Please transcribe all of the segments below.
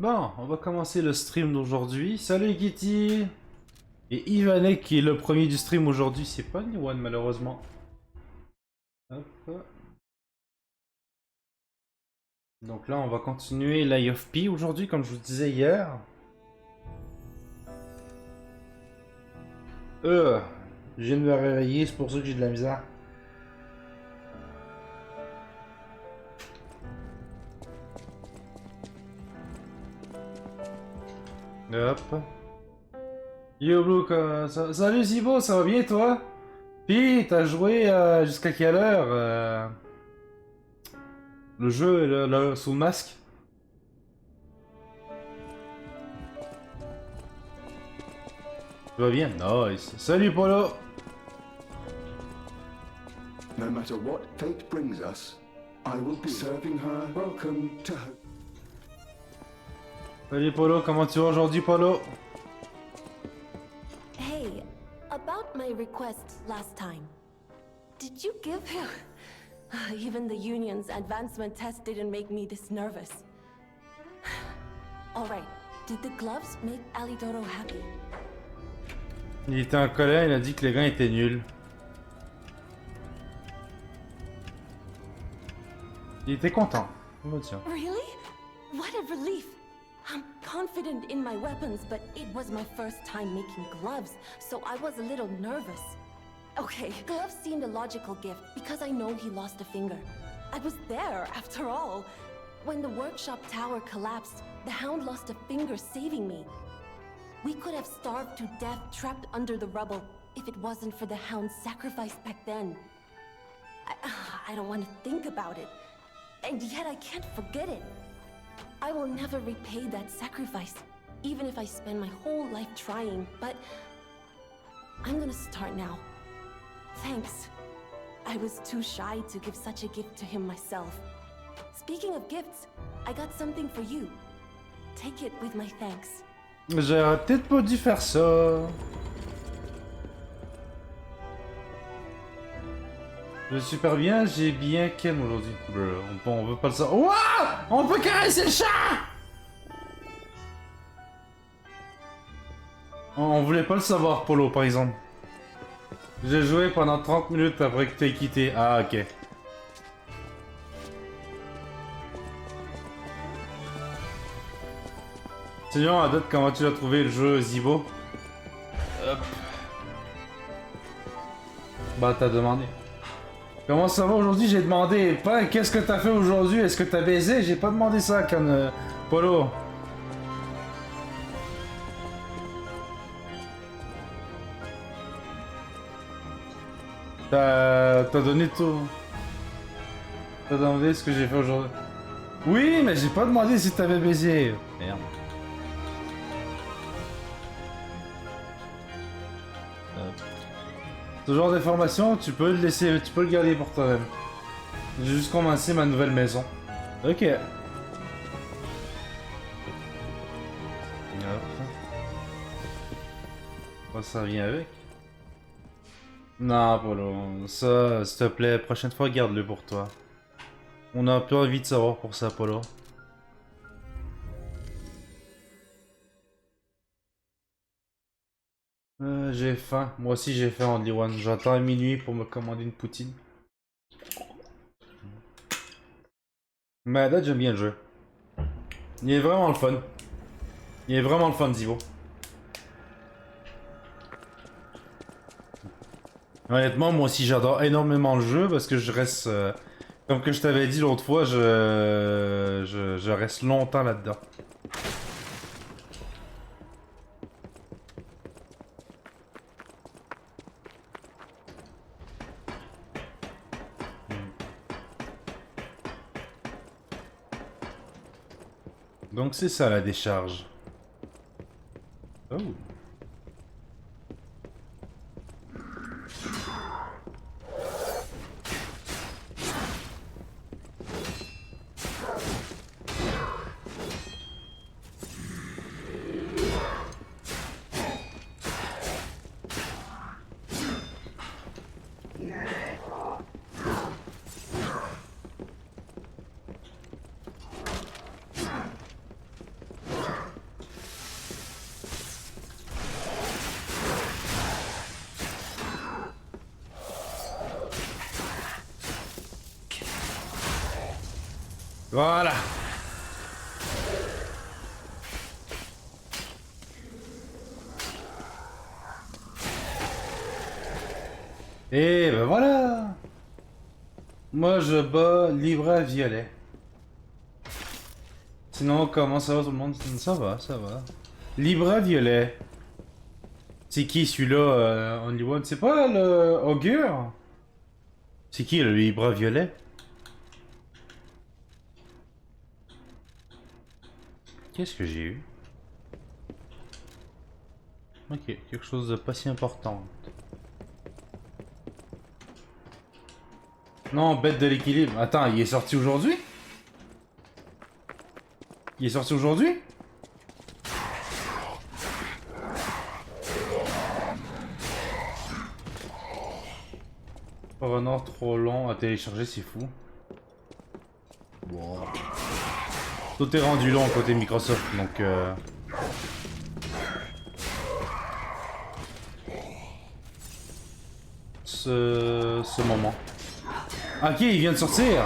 Bon, on va commencer le stream d'aujourd'hui. Salut Kitty! Et Ivanek qui est le premier du stream aujourd'hui, c'est pas Niwan malheureusement. Hop. Donc là on va continuer l'Eye of P aujourd'hui comme je vous disais hier. Je viens de me réveiller, c'est pour ça que j'ai de la misère. Hop. Yo Blue, salut Zibo, ça va bien toi? Pis, t'as joué jusqu'à quelle heure le jeu sous le masque? Tu vas bien? Nice. Salut Polo! No matter what fate brings us, I will be serving her. Welcome to her. Salut Polo, comment tu vas aujourd'hui Polo? Hey, about my request last time. Did you give him? Even the Union's advancement test didn't make me this nervous. Alright, did the gloves make Alidoro happy? Il était en colère, il a dit que les gars étaient nuls. Il était content. Oh tiens. Really? What a relief! I'm confident in my weapons, but it was my first time making gloves, so I was a little nervous. Okay, gloves seemed a logical gift because I know he lost a finger. I was there, after all. When the workshop tower collapsed, the Hound lost a finger saving me. We could have starved to death trapped under the rubble if it wasn't for the Hound's sacrifice back then. I don't want to think about it, and yet I can't forget it. I will never repay that sacrifice, even if I spend my whole life trying, but I'm gonna start now. Thanks. I was too shy to give such a gift to him myself. Speaking of gifts, I got something for you. Take it with my thanks. J'aurais peut-être pas dû faire ça. Je vais super bien, j'ai bien Ken aujourd'hui. On veut pas le savoir. Ouah! On peut caresser le chat! On voulait pas le savoir, Polo, par exemple. J'ai joué pendant 30 minutes après que t'aies quitté. Ah, ok. Sinon, Adot, comment tu l'as trouvé le jeu Zibo? Hop. Bah, t'as demandé. Comment ça va aujourd'hui? J'ai demandé pas qu'est-ce que t'as fait aujourd'hui, est-ce que t'as baisé? J'ai pas demandé ça, Polo. T'as donné tout. T'as demandé ce que j'ai fait aujourd'hui. Oui, mais j'ai pas demandé si t'avais baisé. Merde. Ce genre d'information, tu peux le laisser, tu peux le garder pour toi-même. J'ai juste commencé ma nouvelle maison. Ok. Oh, ça vient avec. Non, Polo, ça, s'il te plaît, prochaine fois, garde-le pour toi. On a un peu envie de savoir pour ça, Polo. J'ai faim. Moi aussi, j'ai faim, Only One. J'attends à minuit pour me commander une poutine. Mais à date, j'aime bien le jeu. Il est vraiment le fun. Il est vraiment le fun, Zivo. Honnêtement, moi aussi, j'adore énormément le jeu parce que je reste... comme que je t'avais dit l'autre fois, je reste longtemps là-dedans. Donc c'est ça la décharge. Oh. Voilà. Et ben voilà. Moi je bats livret violet. Sinon comment ça va tout le monde? Ça va, ça va. Libra violet. C'est qui celui-là, Only One? C'est pas le Augure? C'est qui le Libra violet? Qu'est-ce que j'ai eu? Ok, quelque chose de pas si important. Non, bête de l'équilibre. Attends, il est sorti aujourd'hui? Il est sorti aujourd'hui? Renard trop long à télécharger, c'est fou. Wow. Tout est rendu long côté Microsoft, donc ce moment. Ah, ok, il vient de sortir.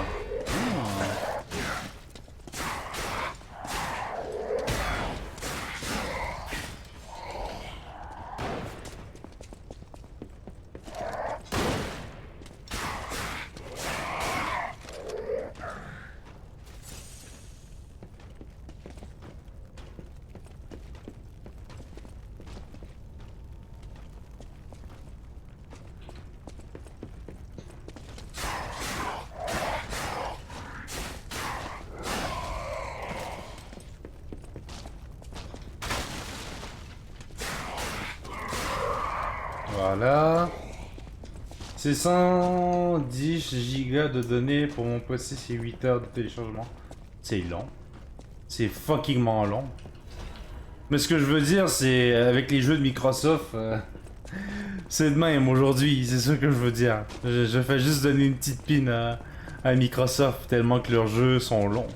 Voilà. C'est 110 gigas de données pour mon PC, c'est 8 heures de téléchargement. C'est long. C'est fuckingment long. Mais ce que je veux dire, c'est avec les jeux de Microsoft, c'est de même aujourd'hui, c'est ça que je veux dire. Je fais juste donner une petite pine à Microsoft tellement que leurs jeux sont longs.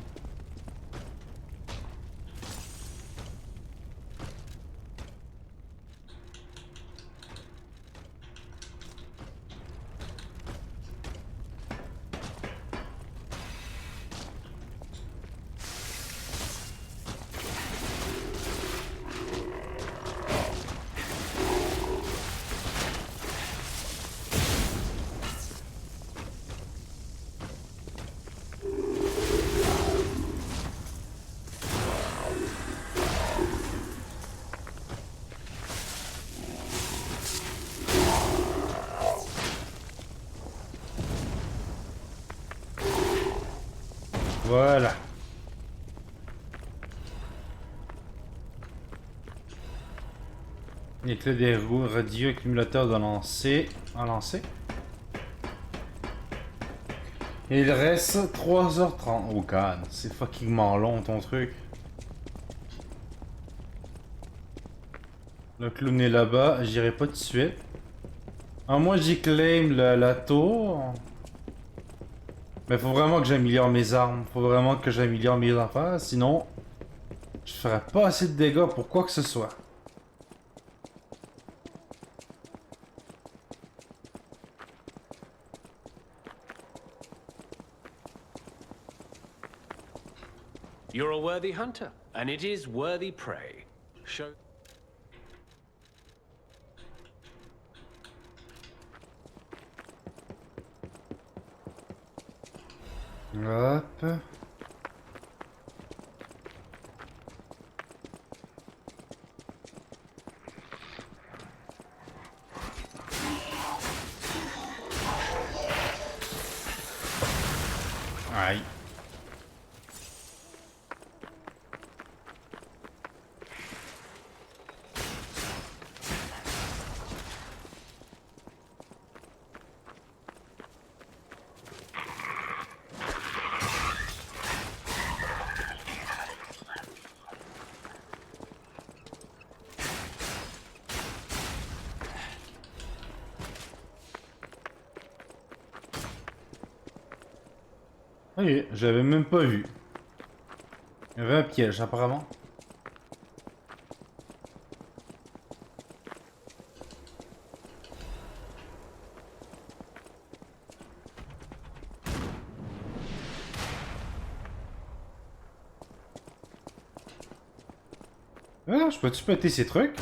Voilà. Les clés des roues radio accumulateur de lancer. À lancer. Et il reste 3h30. Oh god, c'est fuckingment long ton truc. Le clown est là-bas, j'irai pas tout de suite. Ah, moi j'y claim la tour. Mais faut vraiment que j'améliore mes armes. Faut vraiment que j'améliore mes affaires. Sinon, je ferai pas assez de dégâts pour quoi que ce soit. You're a worthy hunter, and it is worthy prey. Show. Hop. Aïe. Ok, j'avais même pas vu. Il y avait un piège apparemment. Ah, je peux-tu péter ces trucs?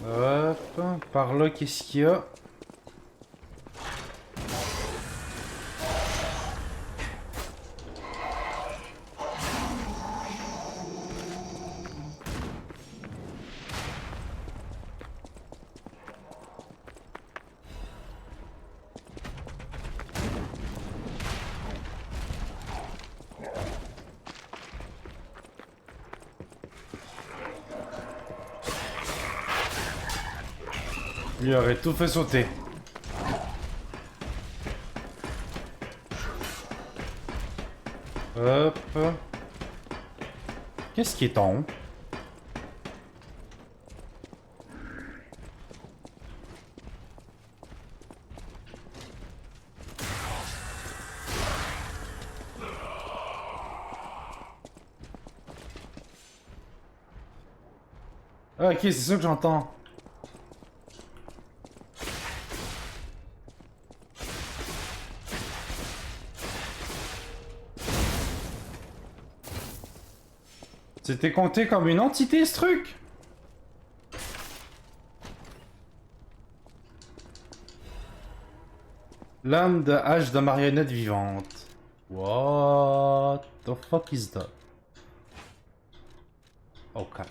Hop, par là, qu'est-ce qu'il y a? Il aurait tout fait sauter. Hop. Qu'est-ce qui est en haut? Ah, ok, c'est ça que j'entends. C'était compté comme une entité, ce truc? Lame de hache de marionnette vivante. What the fuck is that? Ok.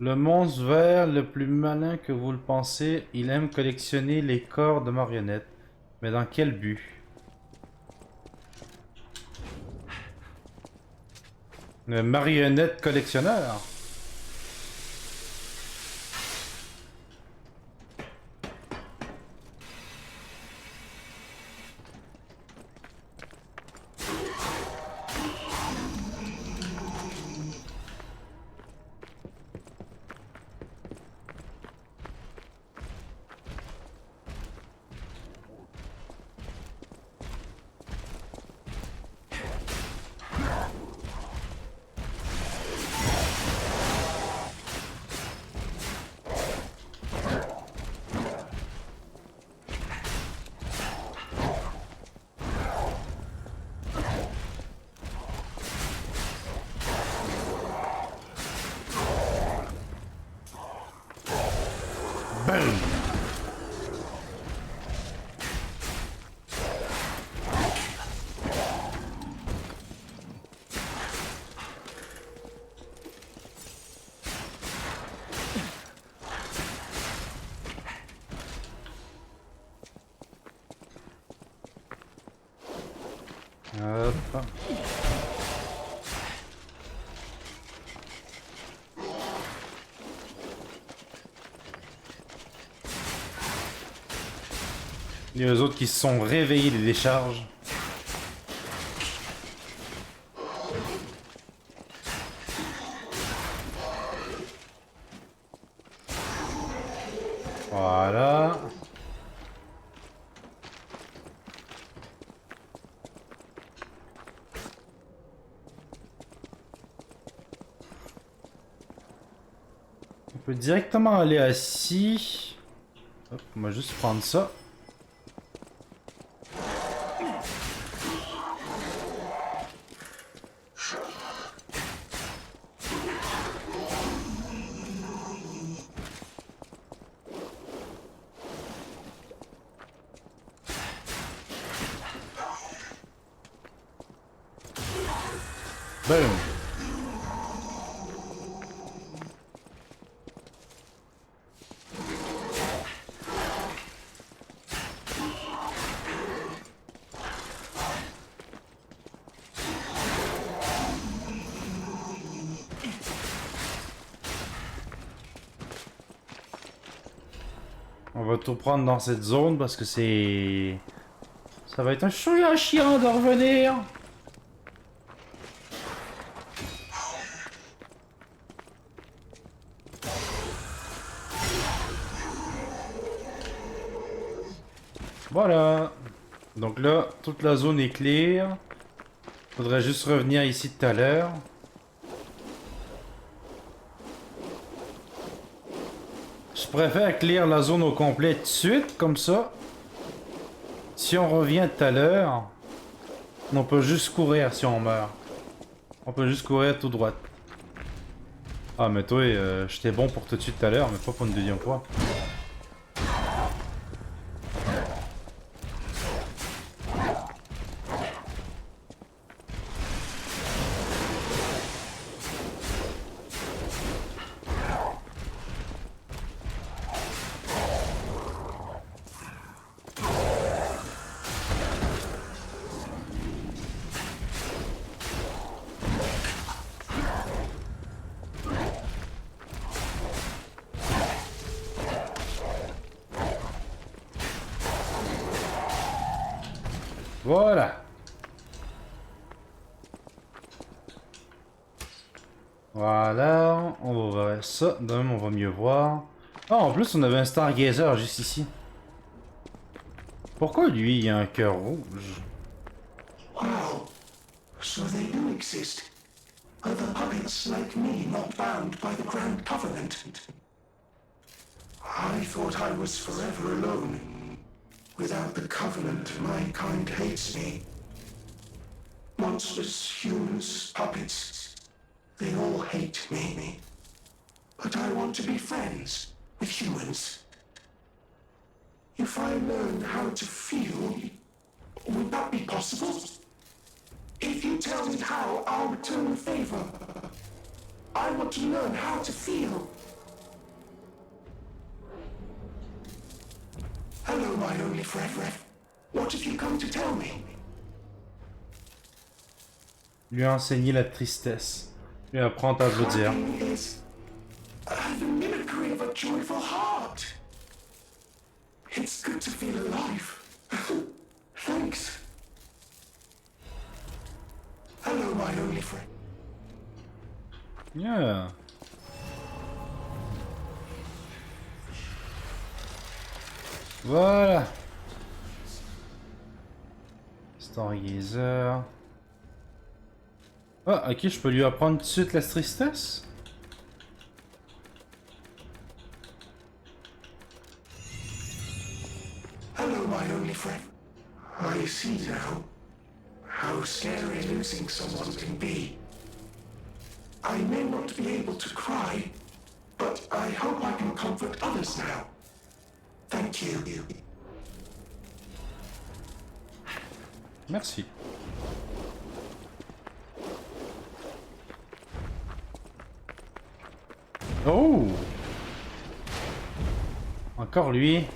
Le monstre vert le plus malin que vous le pensez, il aime collectionner les corps de marionnettes. Mais dans quel but? Le marionnette collectionneur? Hop. Il y a eux autres qui se sont réveillés des décharges. Voilà. On peut directement aller assis. Hop, on va juste prendre ça. Boom. va tout prendre dans cette zone parce que c'est... Ça va être un chouïa chiant de revenir. Voilà. Donc là, toute la zone est clear. Faudrait juste revenir ici tout à l'heure. Je préfère clear la zone au complet tout de suite, comme ça. Si on revient tout à l'heure, on peut juste courir si on meurt. On peut juste courir tout droit. Ah mais toi, j'étais bon pour te tuer tout à l'heure, mais pas pour une deuxième fois. Voilà. Voilà, on va voir ça, de même on va mieux voir. Ah, en plus on avait un Stargazer juste ici. Pourquoi lui il a un cœur rouge? Wow. So they do exist. Other puppets like me not bound by the Grand Covenant. I thought I was forever alone. Without the Covenant, my kind hates me. Monsters, humans, puppets, they all hate me. But I want to be friends with humans. If I learn how to feel, would that be possible? If you tell me how, I'll return the favor. I want to learn how to feel. Hello, my only friend. What have you come to tell me? Lui enseigner la tristesse. Lui apprendre à vous dire. Clapping is the mimicry of a joyful heart. It's good to feel alive. Thanks. Hello, my only friend. Yeah. Voilà. Stargazer. Ah, ok, je peux lui apprendre tout de suite la tristesse? Hello, my only friend. I see now how scary losing someone can be. I may not be able to cry, but I hope I can comfort others now. Thank you. Merci. Oh! Encore lui.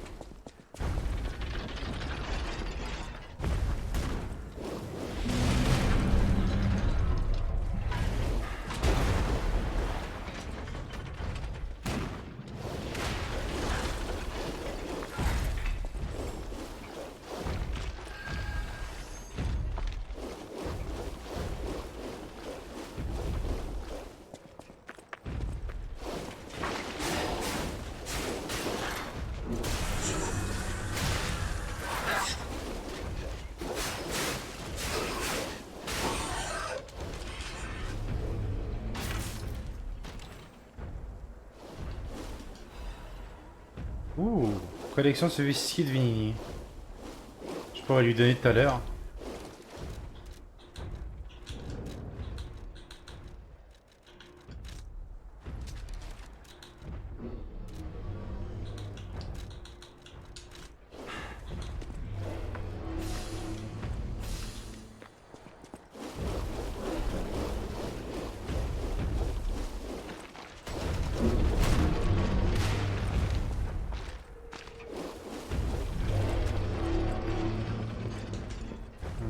Ouh, collection sophistiquée de Vinini. Je pourrais lui donner tout à l'heure.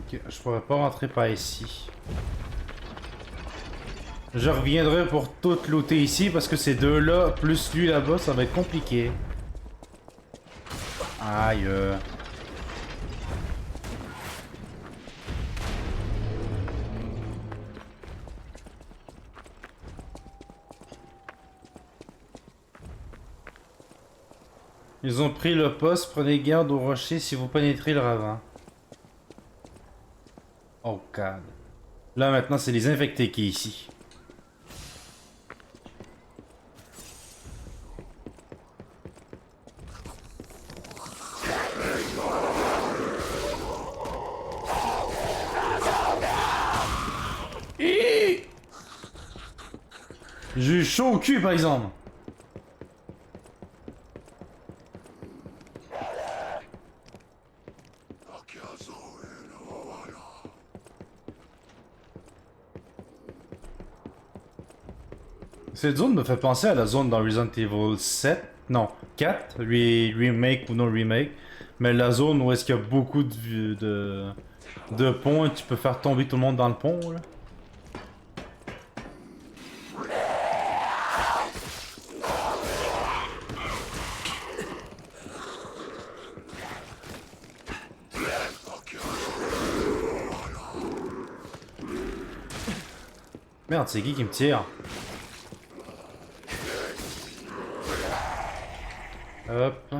Ok, je pourrais pas rentrer par ici. Je reviendrai pour tout looter ici parce que ces deux-là, plus lui là-bas, ça va être compliqué. Aïe. Ils ont pris le poste, prenez garde au rocher si vous pénétrez le ravin. Oh god. Là maintenant c'est les infectés qui est ici. J'ai eu chaud au cul par exemple. Cette zone me fait penser à la zone dans Resident Evil 7, non, 4, remake ou non remake, mais la zone où est-ce qu'il y a beaucoup de ponts et tu peux faire tomber tout le monde dans le pont, là. Merde, c'est qui me tire? Hop.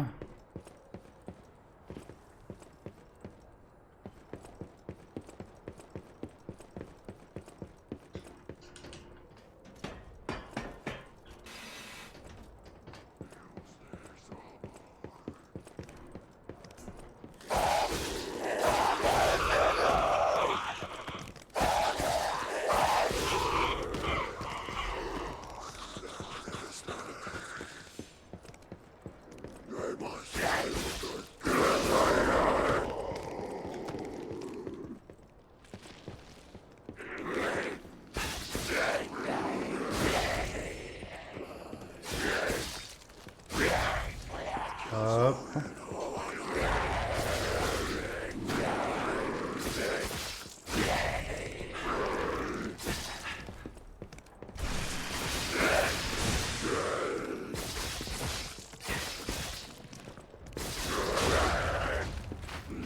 Hop.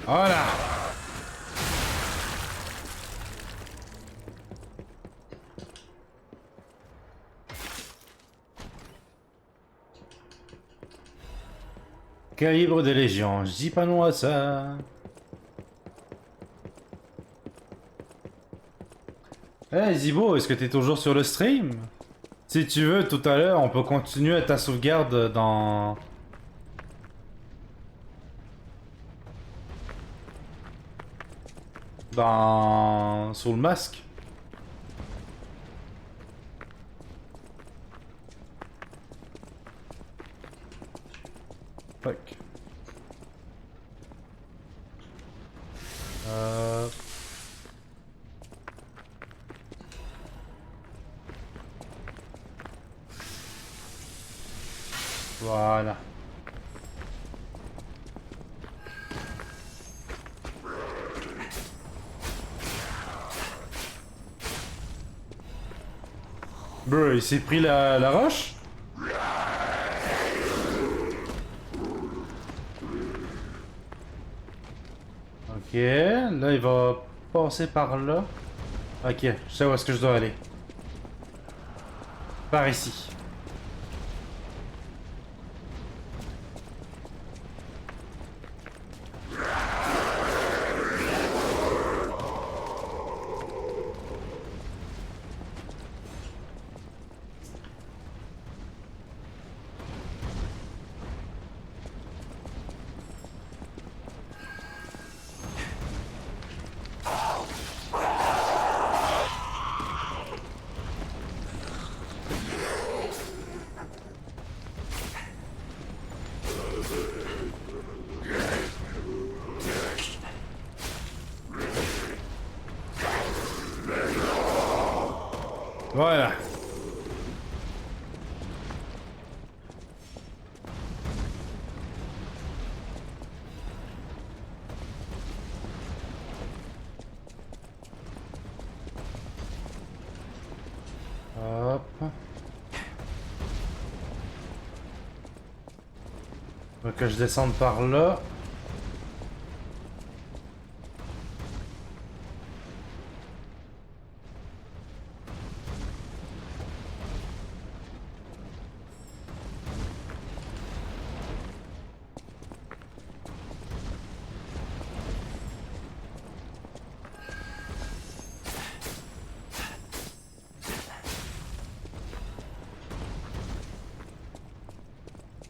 Voilà. Calibre de Légion, je dis pas non à ça. Hey Zibo, est-ce que t'es toujours sur le stream? Si tu veux, tout à l'heure, on peut continuer à ta sauvegarde dans... Sous le masque. Fuck. Voilà. Bro, il s'est pris la roche? Ok, là il va passer par là. Ok, je sais où est-ce que je dois aller. Par ici. Voilà. Hop. Faut que je descende par là.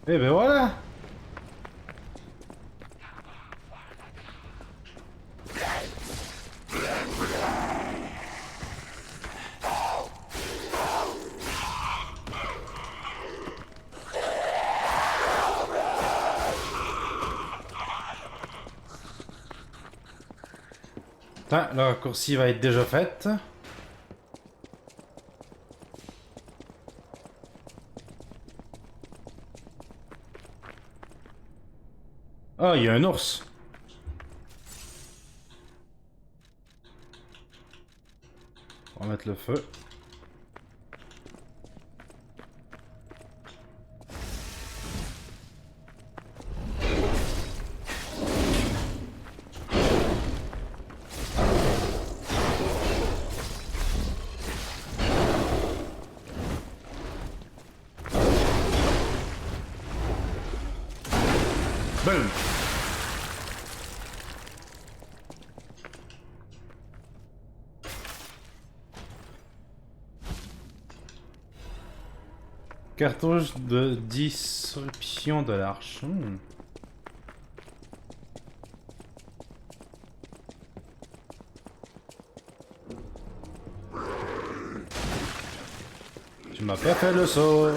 Et ben voilà. Ah, la raccourci va être déjà faite. Ah, il y a un ours. On va mettre le feu. Boom. Cartouche de disruption de l'arche. Tu m'as pas fait le saut.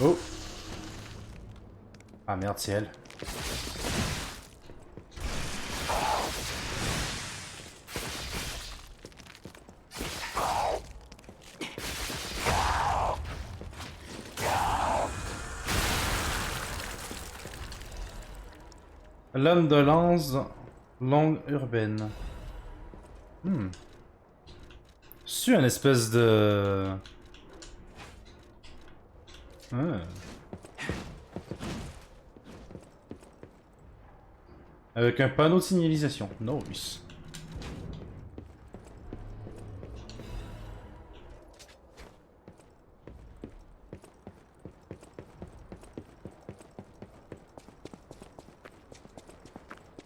Oh. Ah merde, c'est elle. L'homme de lance longue urbaine. C'est une espèce de... Ah. Avec un panneau de signalisation. Nice.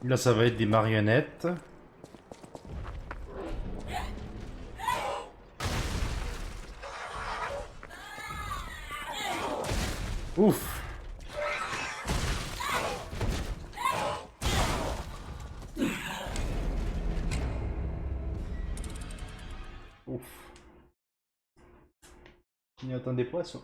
Là, ça va être des marionnettes. Ouf. Ouf. Je n'y attendais pas ça.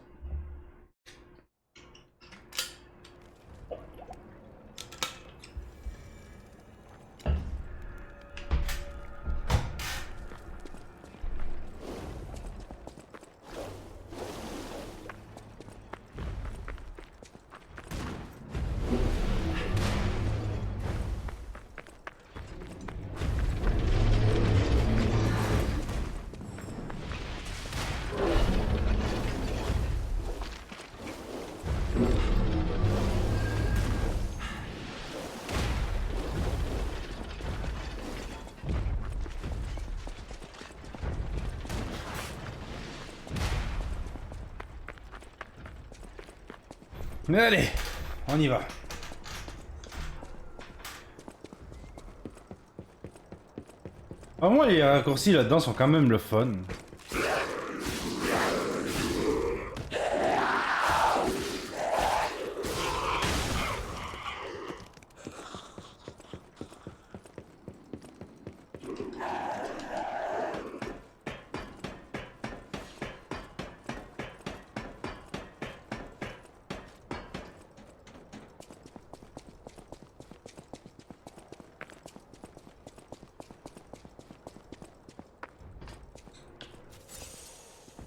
Allez, on y va. Ah, moi, les raccourcis là-dedans sont quand même le fun.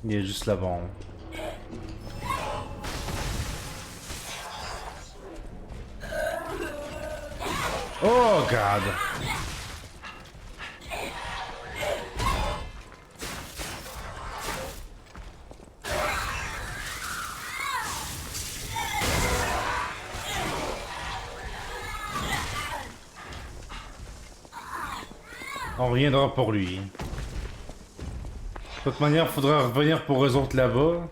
Il est juste là-bas. Oh god. On reviendra pour lui. De toute manière, faudra revenir pour eux autres là-bas.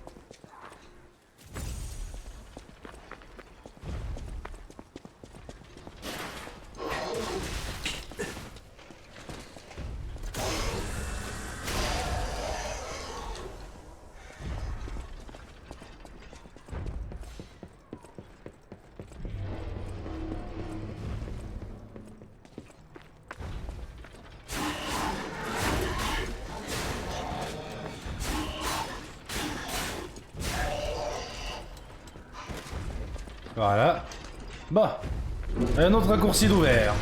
Voilà. Bah, un autre raccourci d'ouvert.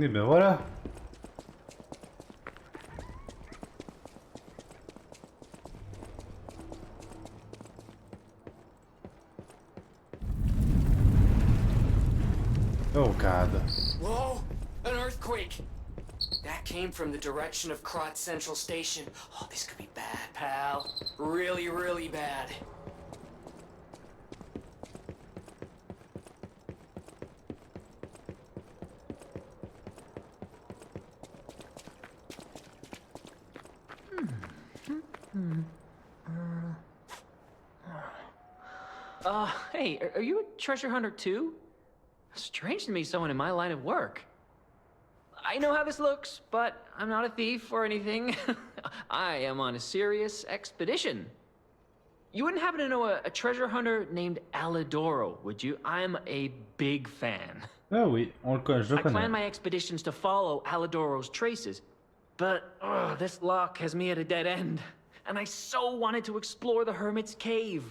Et ben voilà. Oh God. Whoa! An earthquake! That came from the direction of Krot Central Station. Oh, this could be bad, pal. Really, really bad. Hey, are you a treasure hunter too? Strange to meet someone in my line of work. I know how this looks, but I'm not a thief or anything. I am on a serious expedition. You wouldn't happen to know a treasure hunter named Alidoro, would you? I'm a big fan. Ah oui, on le connaît, je le I plan connais. my expeditions to follow Alidoro's traces, but this lock has me at a dead end, and I so wanted to explore the Hermit's Cave.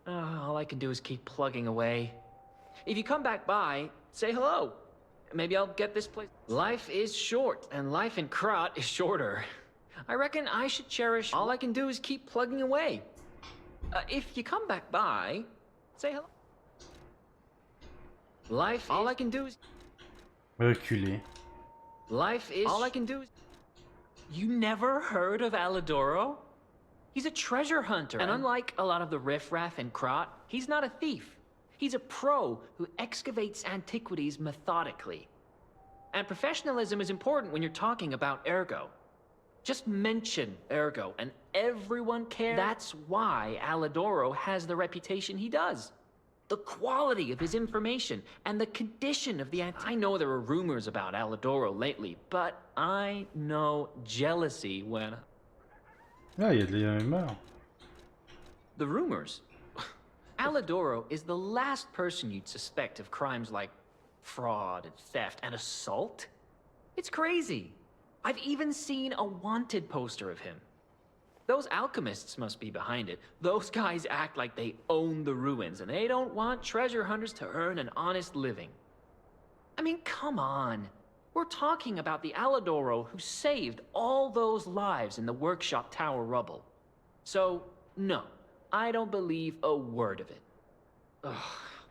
All I can do is keep plugging away. If you come back by, say hello. Maybe I'll get this place. Life is short, and life in Krot is shorter. I reckon I should cherish. All I can do is keep plugging away. If you come back by, say hello. Life. All I can do is. Reculer. Life is. All I can do is. You never heard of Alidoro? He's a treasure hunter, and unlike a lot of the riffraff in Krot, he's not a thief. He's a pro who excavates antiquities methodically. And professionalism is important when you're talking about Ergo. Just mention Ergo, and everyone cares. That's why Alidoro has the reputation he does. The quality of his information, and the condition of the I know there are rumors about Alidoro lately, but I know jealousy when... Ah, il y a de l'humeur. The rumors. Alidoro is the last person you'd suspect of crimes like fraud and theft and assault. It's crazy. I've even seen a wanted poster of him. Those alchemists must be behind it. Those guys act like they own the ruins, and they don't want treasure hunters to earn an honest living. I mean, come on. We're talking about the Alidoro who saved all those lives in the workshop tower rubble. So, no, I don't believe a word of it. Ugh,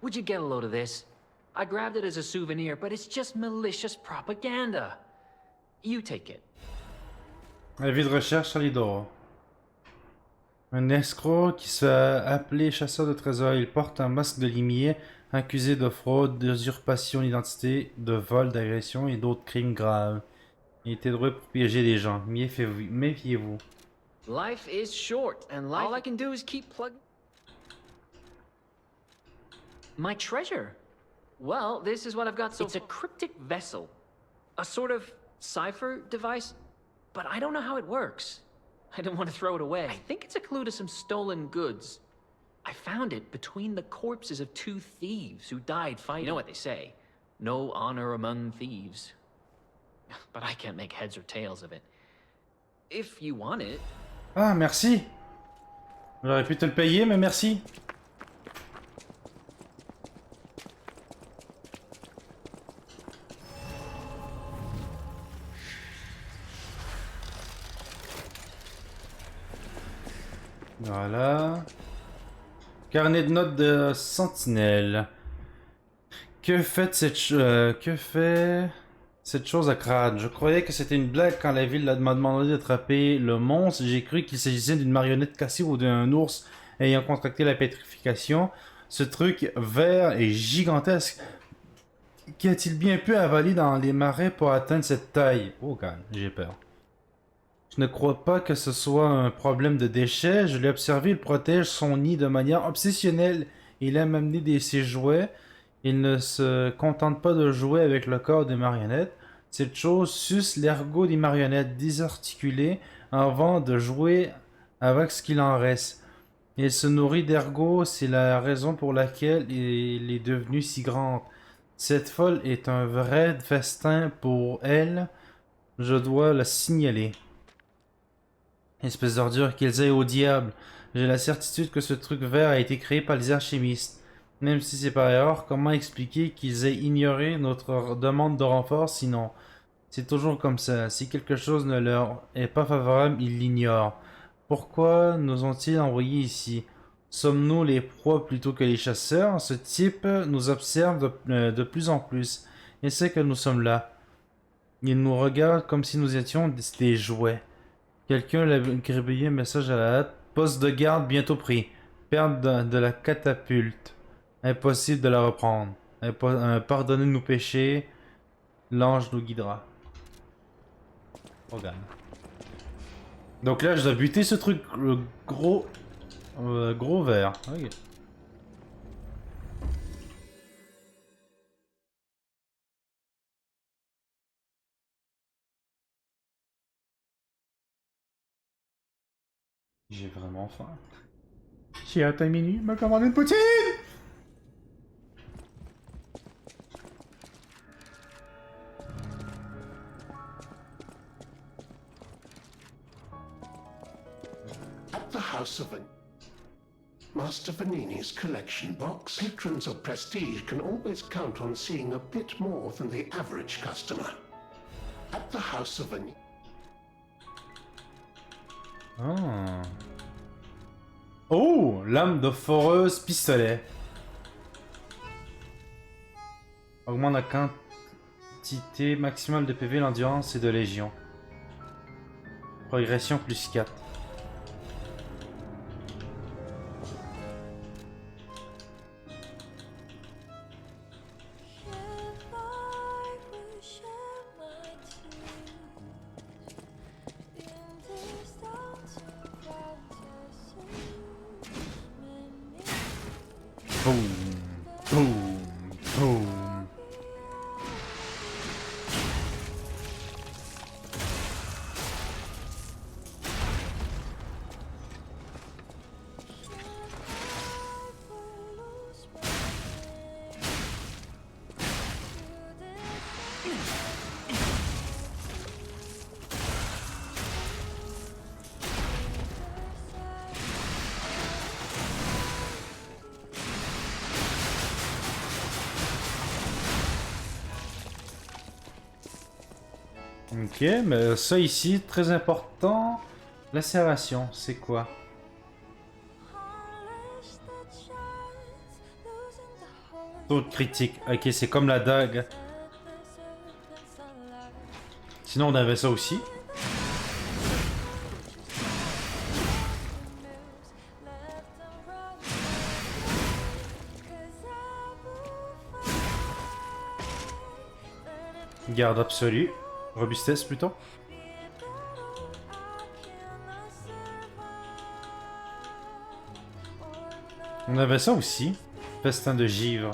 would you get a load of this? I grabbed it as a souvenir, but it's just malicious propaganda. You take it. Avis de recherche Alidoro. Un escroc qui se fait appeler chasseur de trésors. Il porte un masque de limier, accusé de fraude, d'usurpation d'identité, de vol, d'agression et d'autres crimes graves. Il était doué pour piéger les gens. Méfiez-vous. Life is short, and all I can do is keep plugging. My treasure. Well, this is what I've got so It's a cryptic vessel. A sort of cipher device, but I don't know how it works. I don't want to throw it away. I think it's a clue to some stolen goods. I found it between the corpses of two thieves who died fighting. You know what they say. No honor among thieves. But I can't make heads or tails of it. If you want it. Ah, merci. J'aurais pu te le payer, mais merci. Voilà. Carnet de notes de Sentinelle. Que fait cette chose à Crâne? Je croyais que c'était une blague quand la ville m'a demandé d'attraper le monstre. J'ai cru qu'il s'agissait d'une marionnette cassée ou d'un ours ayant contracté la pétrification. Ce truc vert est gigantesque. Qu'y a-t-il bien pu avaler dans les marais pour atteindre cette taille? Oh god, j'ai peur. Je ne crois pas que ce soit un problème de déchets. Je l'ai observé, il protège son nid de manière obsessionnelle. Il aime amener ses jouets. Il ne se contente pas de jouer avec le corps des marionnettes. Cette chose suce l'ergot des marionnettes désarticulées avant de jouer avec ce qu'il en reste. Il se nourrit d'ergot, c'est la raison pour laquelle il est devenu si grand. Cette folle est un vrai festin pour elle. Je dois le signaler. Espèce d'ordure, qu'ils aillent au diable. J'ai la certitude que ce truc vert a été créé par les alchimistes. Même si c'est par erreur, comment expliquer qu'ils aient ignoré notre demande de renfort sinon? C'est toujours comme ça. Si quelque chose ne leur est pas favorable, ils l'ignorent. Pourquoi nous ont-ils envoyés ici? Sommes-nous les proies plutôt que les chasseurs? Ce type nous observe de plus en plus. Il sait que nous sommes là. Il nous regarde comme si nous étions des jouets. Quelqu'un l'a gribouillé un message à la hâte. Poste de garde bientôt pris. Perte de la catapulte. Impossible de la reprendre. Pardonnez nos péchés. L'ange nous guidera. Regarde. Donc là, je dois buter ce truc gros vert. Ok. J'ai vraiment faim. J'ai hâte à minuit, me commander une poutine! At the House of Master Vanini's collection box, patrons of prestige can always count on seeing a bit more than the average customer. At the House of Vanini. Ah. Oh, lame de foreuse pistolet. Augmente la quantité maximale de PV, l'endurance et de légion. Progression plus 4. Boum, boum, boum. Ok, mais ça ici, très important. Lacération, c'est quoi? Taux de critique. Ok, c'est comme la dague. Sinon, on avait ça aussi. Garde absolue. Robustesse plutôt. On avait ça aussi. Festin de givre.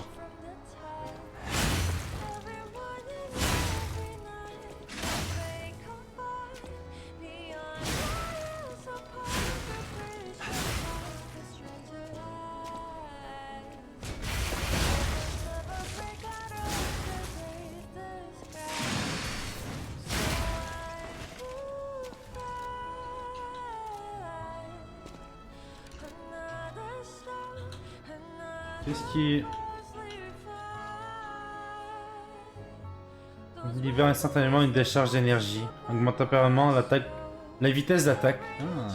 Qu'est-ce qui... Il libère instantanément une décharge d'énergie. Augmente temporairement l'attaque... la vitesse d'attaque. Ah.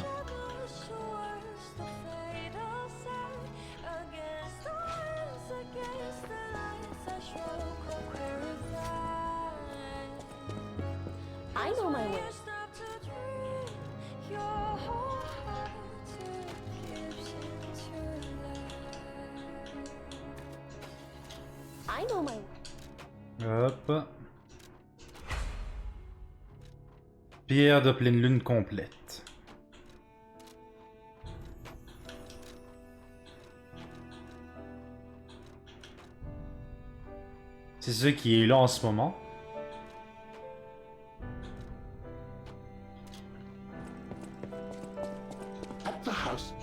I know my way. I know my way. Hop. Pierre de pleine lune complète. C'est ce qui est là en ce moment. At the house.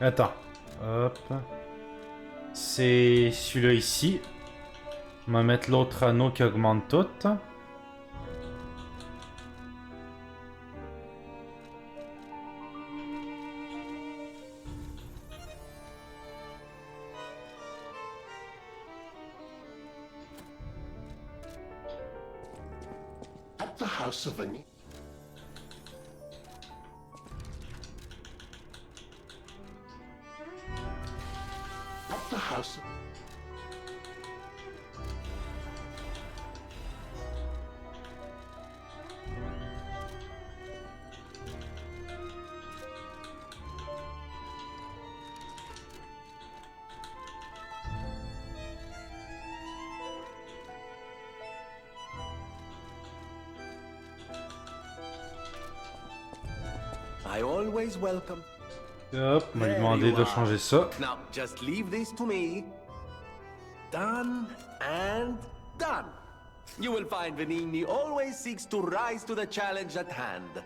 Attends. Hop. C'est celui-là ici. On va mettre l'autre anneau qui augmente tout. At the house of Ani. At the house. I always welcome. Hop, on va lui demander de changer ça. Now, just leave this to me. Done and done. You will find Venigni always seeks to rise to the challenge at hand.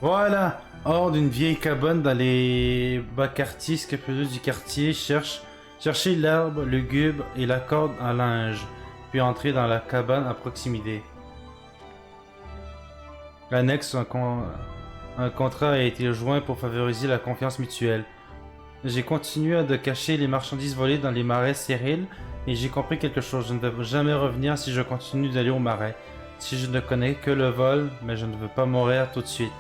Voilà. Hors d'une vieille cabane dans les bas quartiers scrupuleux du quartier, cherchez l'herbe, le gubre et la corde à linge, puis entrez dans la cabane à proximité. L'annexe, un contrat a été joint pour favoriser la confiance mutuelle. J'ai continué de cacher les marchandises volées dans les marais stériles et j'ai compris quelque chose. Je ne vais jamais revenir si je continue d'aller au marais. Si je ne connais que le vol, mais je ne veux pas mourir tout de suite.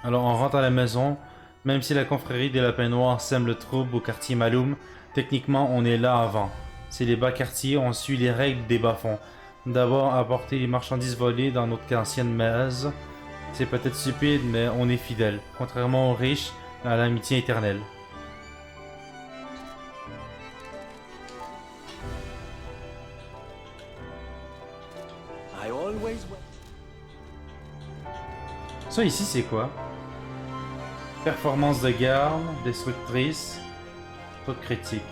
Alors on rentre à la maison. Même si la confrérie des Lapins Noirs sème le trouble au quartier Maloum, techniquement on est là avant. C'est les bas quartiers, on suit les règles des bas-fonds. D'abord apporter les marchandises volées dans notre ancienne maison. C'est peut-être stupide, mais on est fidèle. Contrairement aux riches, à l'amitié éternelle. I always Ça ici c'est quoi? Performance de garde, destructrice, truc critique.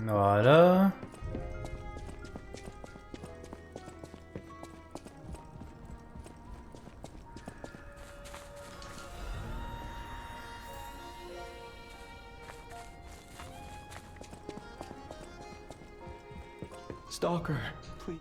Voilà. Stalker, please.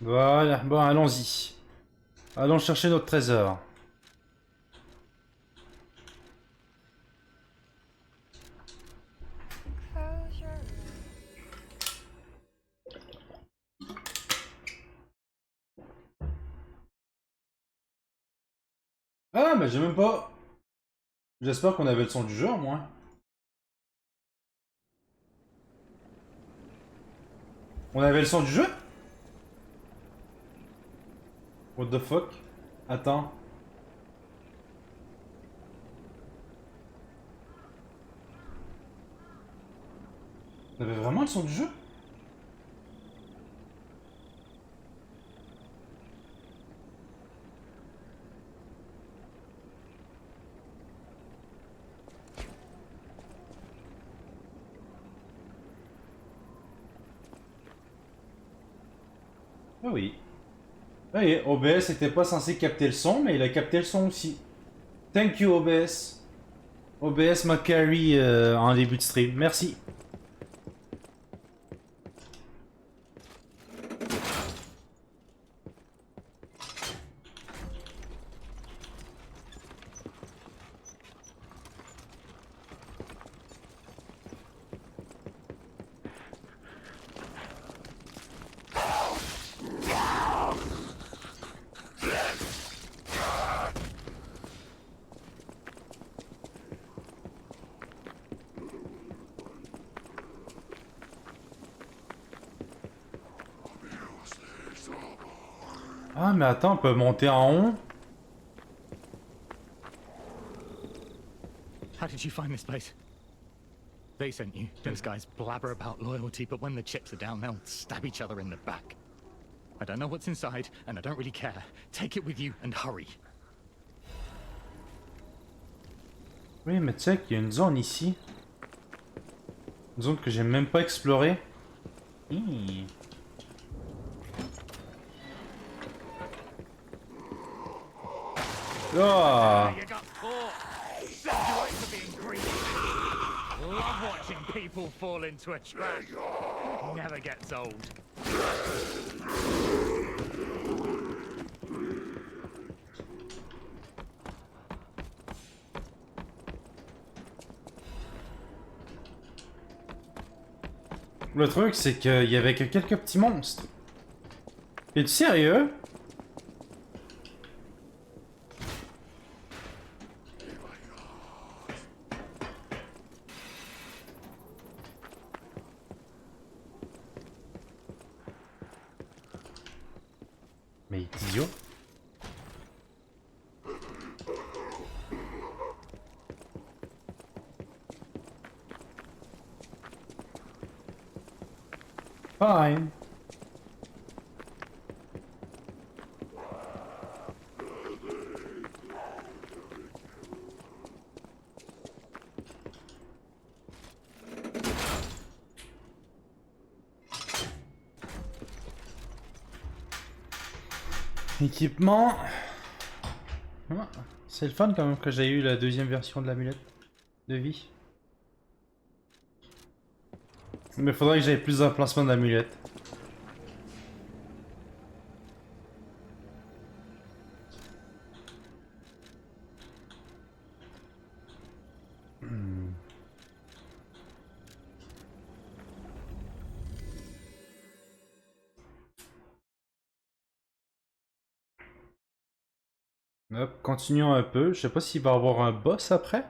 Voilà, bon allons-y. Allons chercher notre trésor. Ah, mais j'ai même pas... J'espère qu'on avait le son du jeu, au moins. On avait le son du jeu? What the fuck? Attends. On avait vraiment le son du jeu? Ah oui. Ah oui, OBS n'était pas censé capter le son, mais il a capté le son aussi. Thank you OBS. OBS m'a carry en début de stream. Merci. Ah mais attends, on peut monter en haut. How did you find this place? They sent you. Those guys blabber about loyalty, but when the chips are down, they'll stab each other in the back. I don't know what's inside, and I don't really care. Take it with you and hurry. Oui, mais tu sais qu'il y a une zone ici. Une zone que j'ai même pas explorée. Hi. Oh. You got caught. Serves you right for being greedy. Love watching people fall into a trap. Never gets old. Le truc, c'est qu'il y avait que quelques petits monstres. Es-tu sérieux? Mais il est idiot. Fine. Équipement. Ah, c'est le fun quand même que j'ai eu la deuxième version de l'amulette de vie. Mais faudrait que j'aie plus d'emplacement d'amulette. Hop, continuons un peu. Je sais pas s'il va y avoir un boss après.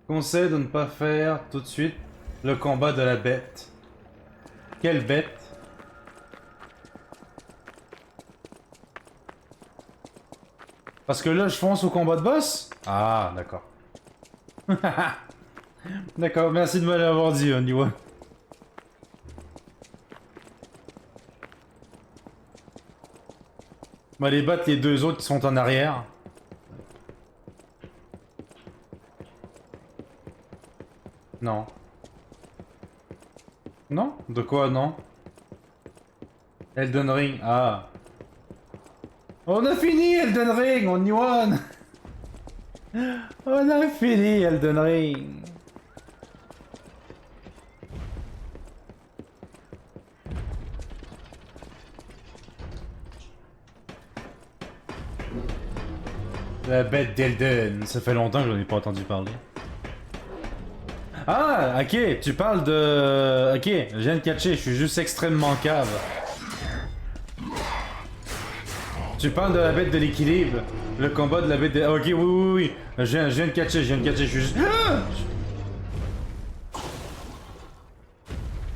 Conseil de ne pas faire tout de suite le combat de la bête. Quelle bête? Parce que là, je fonce au combat de boss? Ah, d'accord. D'accord, merci de me l'avoir dit, Oniwa. On va aller battre les deux autres qui sont en arrière. Non. Non? De quoi, non? Elden Ring, ah. On a fini Elden Ring, on y one. On a fini Elden Ring. La bête d'Elden, ça fait longtemps que j'en ai pas entendu parler. Ah, ok, tu parles de... Ok, je viens de catcher, je suis juste extrêmement cave. Tu parles de la bête de l'équilibre. Le combat de la bête de... Ok, oui, oui, oui. Je viens de catcher, je suis juste... Ah!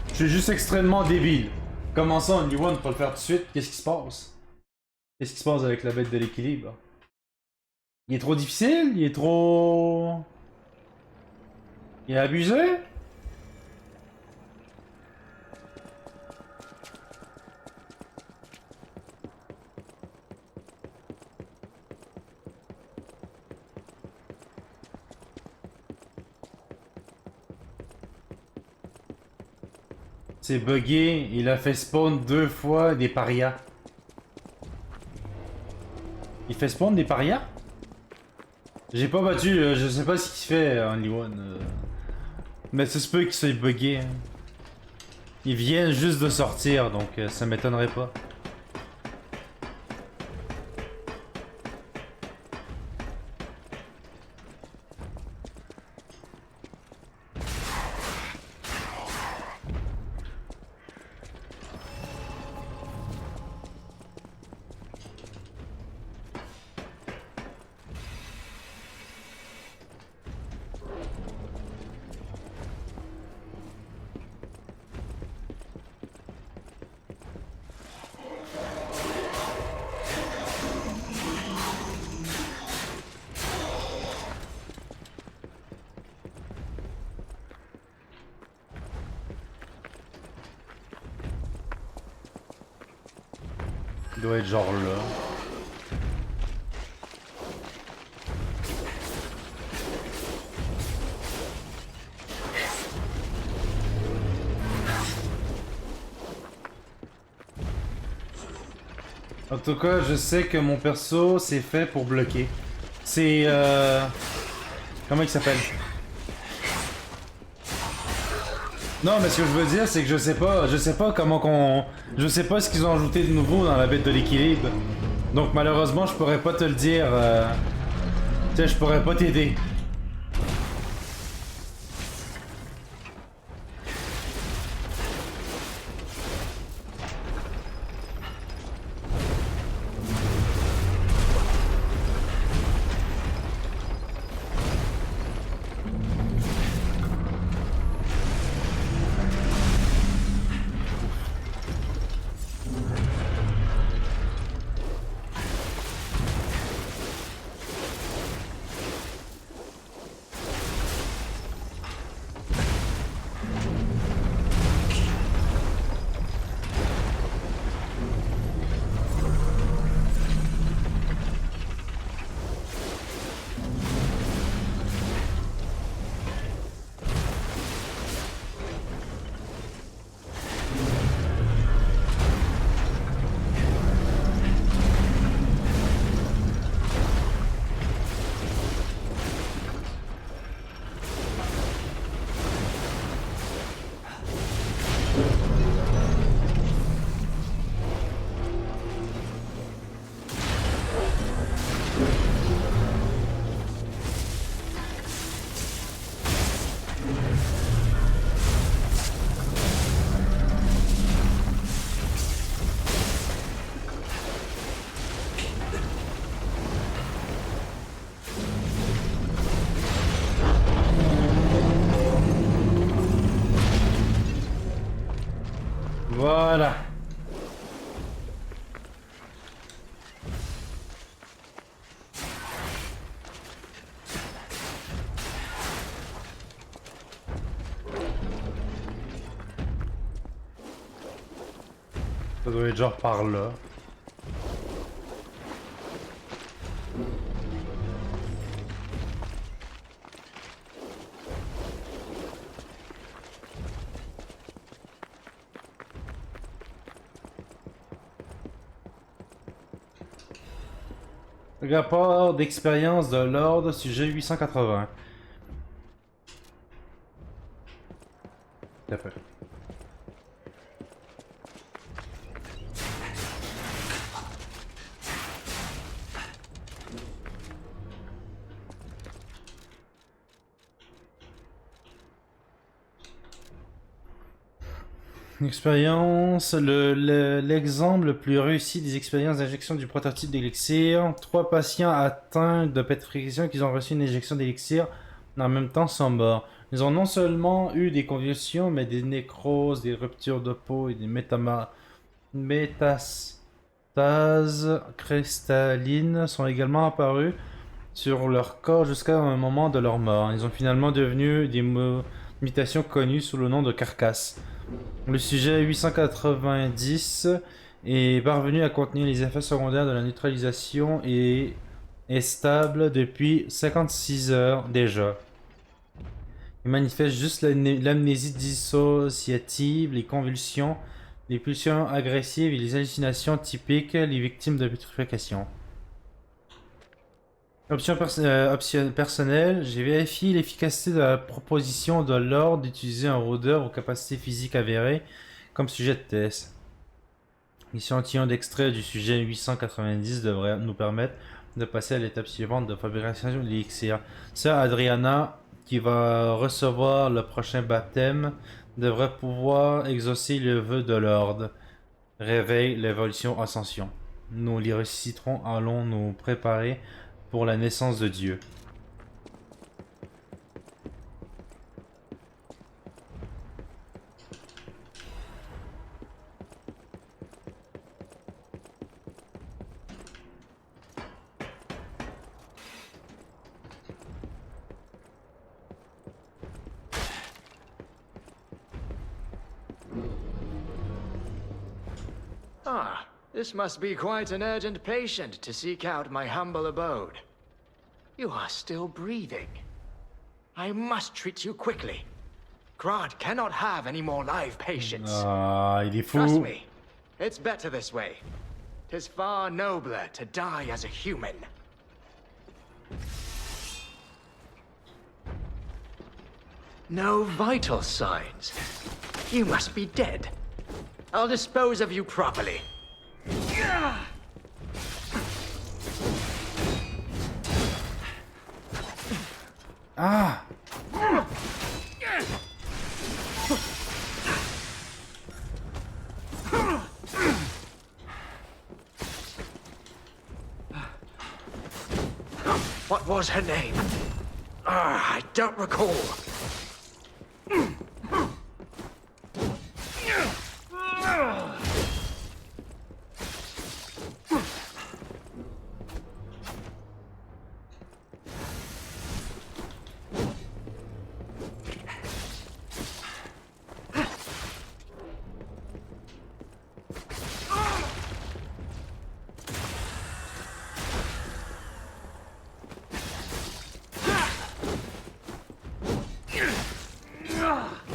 Je suis juste extrêmement débile. Commençons Only One pour le faire tout de suite. Qu'est-ce qui se passe? Qu'est-ce qui se passe avec la bête de l'équilibre? Il est trop difficile? Il est trop... Il est abusé? C'est buggé, il a fait spawn 2 fois des parias. Il fait spawn des parias? J'ai pas battu, je sais pas ce qu'il fait Only One. Mais c'est ce peu qu'il soit buggé. Hein. Ils viennent juste de sortir, donc ça m'étonnerait pas. Il doit être genre là. En tout cas, je sais que mon perso, c'est fait pour bloquer. C'est comment il s'appelle? Non, mais ce que je veux dire, c'est que je sais pas comment qu'on... Je sais pas ce qu'ils ont ajouté de nouveau dans la bête de l'équilibre. Donc malheureusement, je pourrais pas te le dire. Tu sais, je pourrais pas t'aider. Voilà. Ça doit être genre par là. Rapport d'expérience de l'ordre, sujet 880. Tout à fait. Expérience, l'exemple le plus réussi des expériences d'injection du prototype d'élixir. 3 patients atteints de pétrification qui ont reçu une injection d'élixir en même temps sont morts. Ils ont non seulement eu des convulsions, mais des nécroses, des ruptures de peau et des métastases cristallines sont également apparues sur leur corps jusqu'à un moment de leur mort. Ils ont finalement devenu des mutations connues sous le nom de carcasses. Le sujet 890 est parvenu à contenir les effets secondaires de la neutralisation et est stable depuis 56 heures déjà. Il manifeste juste l'amnésie dissociative, les convulsions, les pulsions agressives et les hallucinations typiques les victimes de pétrification. Option personnelle, j'ai vérifié l'efficacité de la proposition de l'ordre d'utiliser un rôdeur aux capacités physiques avérées comme sujet de test. L'échantillon d'extrait du sujet 890 devrait nous permettre de passer à l'étape suivante de fabrication de l'élixir. Sœur Adriana, qui va recevoir le prochain baptême, devrait pouvoir exaucer le vœu de l'ordre. Réveil, l'évolution, ascension. Nous les ressusciterons, allons nous préparer pour la naissance de Dieu. Ah, this must be quite an urgent patient to seek out my humble abode. You are still breathing. I must treat you quickly. Grant cannot have any more live patients. Ah, il est fou. Trust me, it's better this way. 'Tis far nobler to die as a human. No vital signs. You must be dead. I'll dispose of you properly. Ah! What was her name? I don't recall.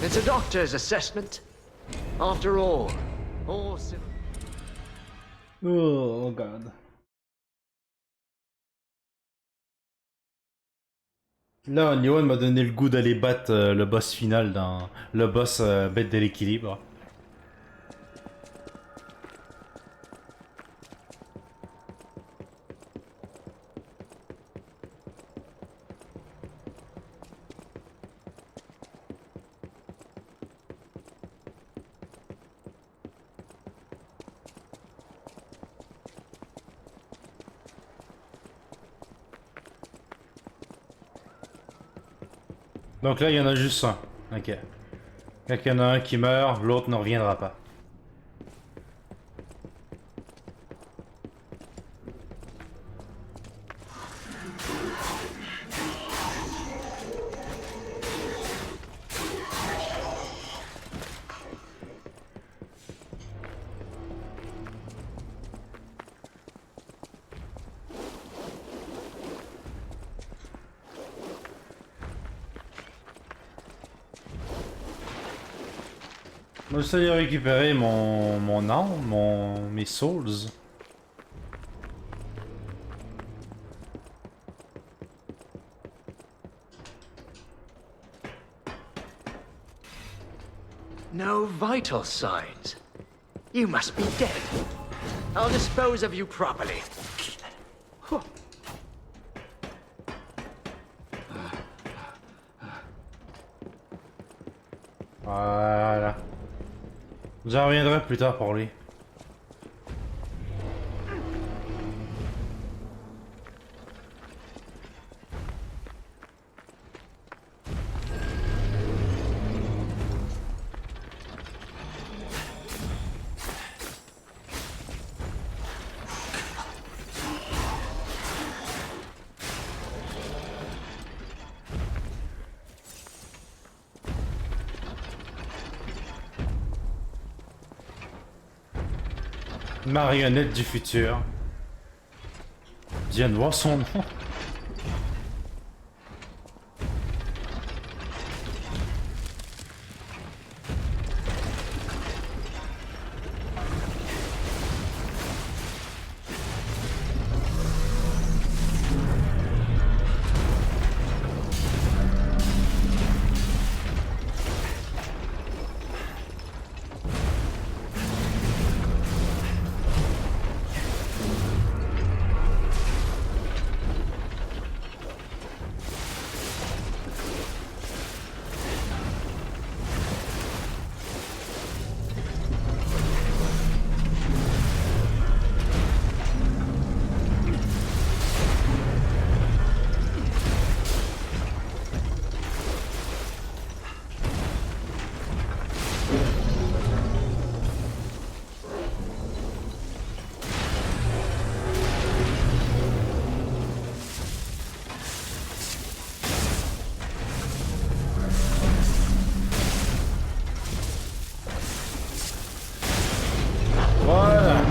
It's a doctor's assessment. After all Oh god. Là, Nyon m'a donné le goût d'aller battre le boss final dans le boss bête de l'équilibre. Donc là, il y en a juste un. Ok. Quand il y en a un qui meurt, l'autre ne reviendra pas. Moi, j'essaie de récupérer mon âme, mes souls. no vital signs. You must be dead. I'll dispose of you properly. Voilà. J'en reviendrai plus tard pour lui. Marionnette du futur. Je viens de voir son nom. Voilà.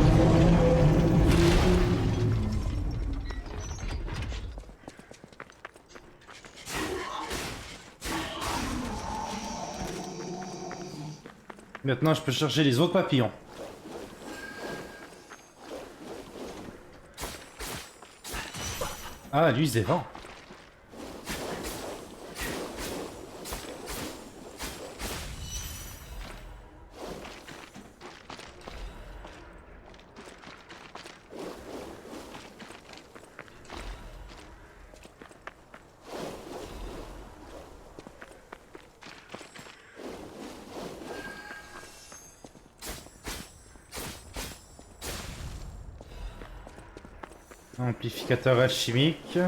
Maintenant, je peux chercher les autres papillons. Ah, lui, il se défend. Amplificateur alchimique.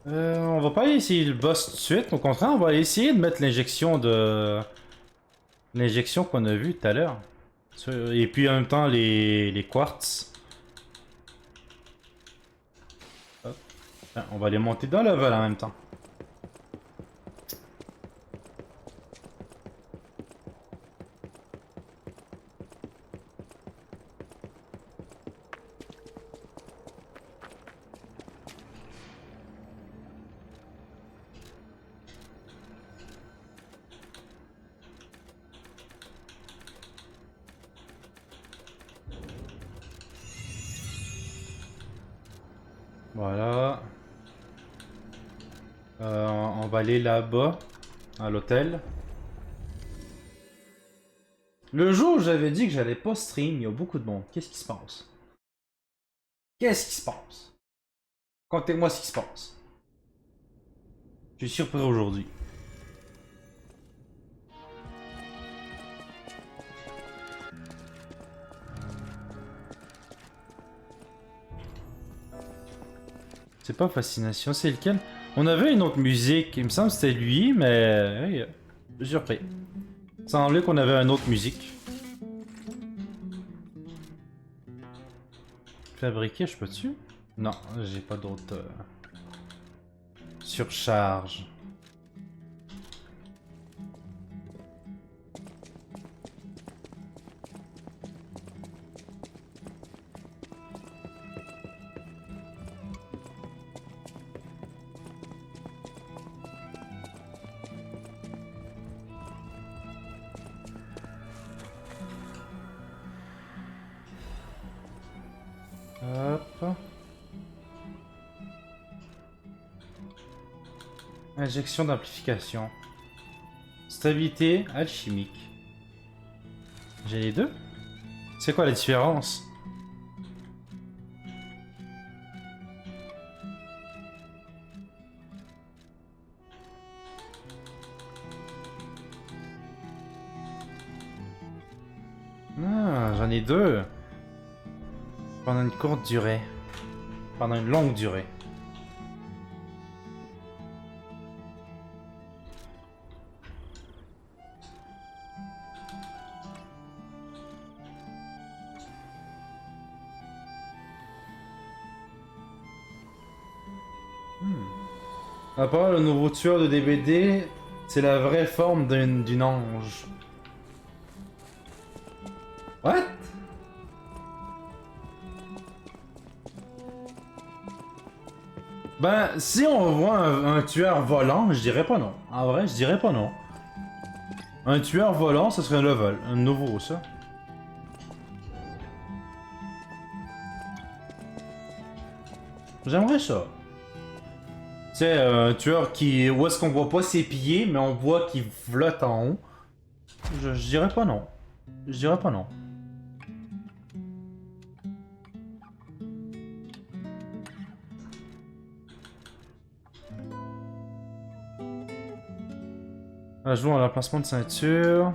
On va pas essayer le boss tout de suite, au contraire, on va essayer de mettre l'injection de... L'injection qu'on a vue tout à l'heure. Et puis en même temps les quartz. Hop. Ah, on va les monter dans le level en même temps. Voilà. On va aller là-bas, à l'hôtel. Le jour où j'avais dit que j'allais pas stream, il y a beaucoup de monde. Qu'est-ce qui se passe? Qu'est-ce qui se passe? Contez-moi ce qui se passe. Je suis surpris aujourd'hui. C'est pas Fascination, c'est lequel? On avait une autre musique, il me semble que c'était lui, mais... je suis surpris. Il semblait qu'on avait une autre musique. Fabriquer, je peux dessus? Non, j'ai pas d'autres surcharge. Hop. Injection d'amplification. Stabilité alchimique. J'ai les deux? C'est quoi la différence? Ah, j'en ai deux. Pendant une courte durée. Pendant une longue durée. À part le nouveau tueur de DBD, c'est la vraie forme d'une ange. What? Ben, si on voit un tueur volant, je dirais pas non. En vrai, je dirais pas non. Un tueur volant, ce serait un level. Un nouveau, ça. J'aimerais ça. Tu sais, un tueur qui... Où est-ce qu'on voit pas ses pieds, mais on voit qu'il flotte en haut. Je dirais pas non. Je dirais pas non. Ajout à l'emplacement de ceinture.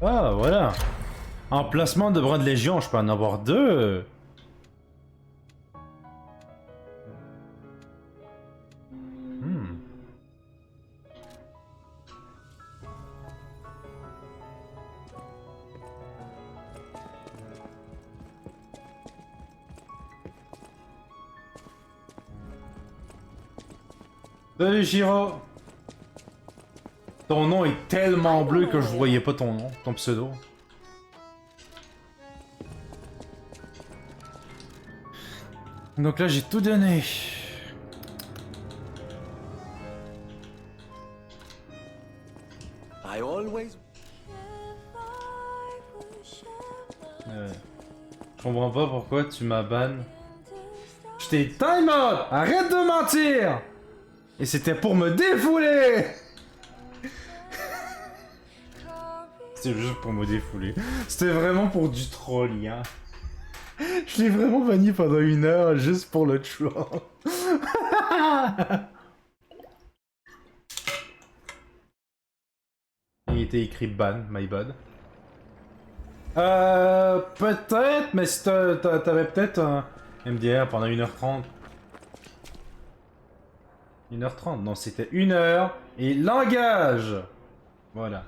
Ah, voilà. Emplacement de bras de légion, je peux en avoir deux. Salut Shiro. Ton nom est tellement bleu que je voyais pas ton nom, ton pseudo. Donc là j'ai tout donné. I always... Je comprends pas pourquoi tu m'as ban. Je t'ai time out. Arrête de mentir. Et c'était pour me défouler. C'était juste pour me défouler. C'était vraiment pour du troll, hein. Je l'ai vraiment banni pendant 1 heure juste pour le troll. Il était écrit ban, my bad. Peut-être, mais si t'avais peut-être un MDR pendant 1h30. 1h30, non, c'était 1 heure et langage. Voilà.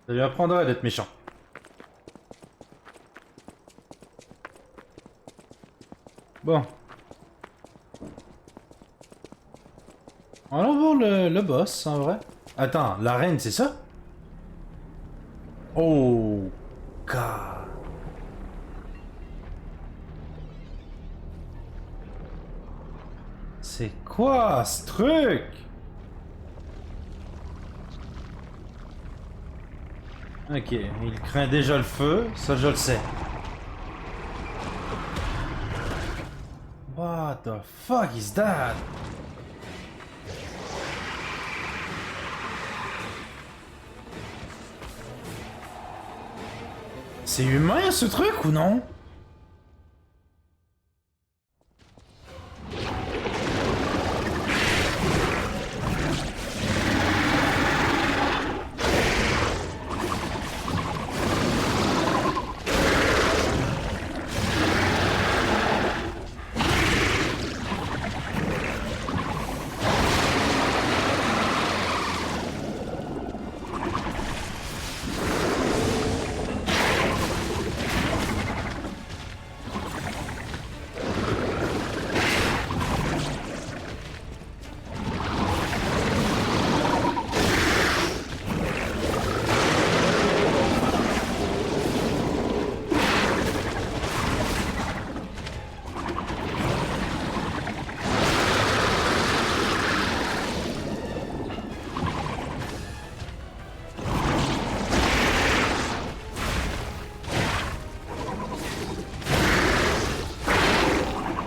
Ça lui apprendra d'être méchant. Bon. On va voir le boss, en vrai. Attends, l'arène, c'est ça? Oh, God. C'est quoi ce truc? Ok, il craint déjà le feu, ça je le sais. What the fuck is that? C'est humain ce truc ou non?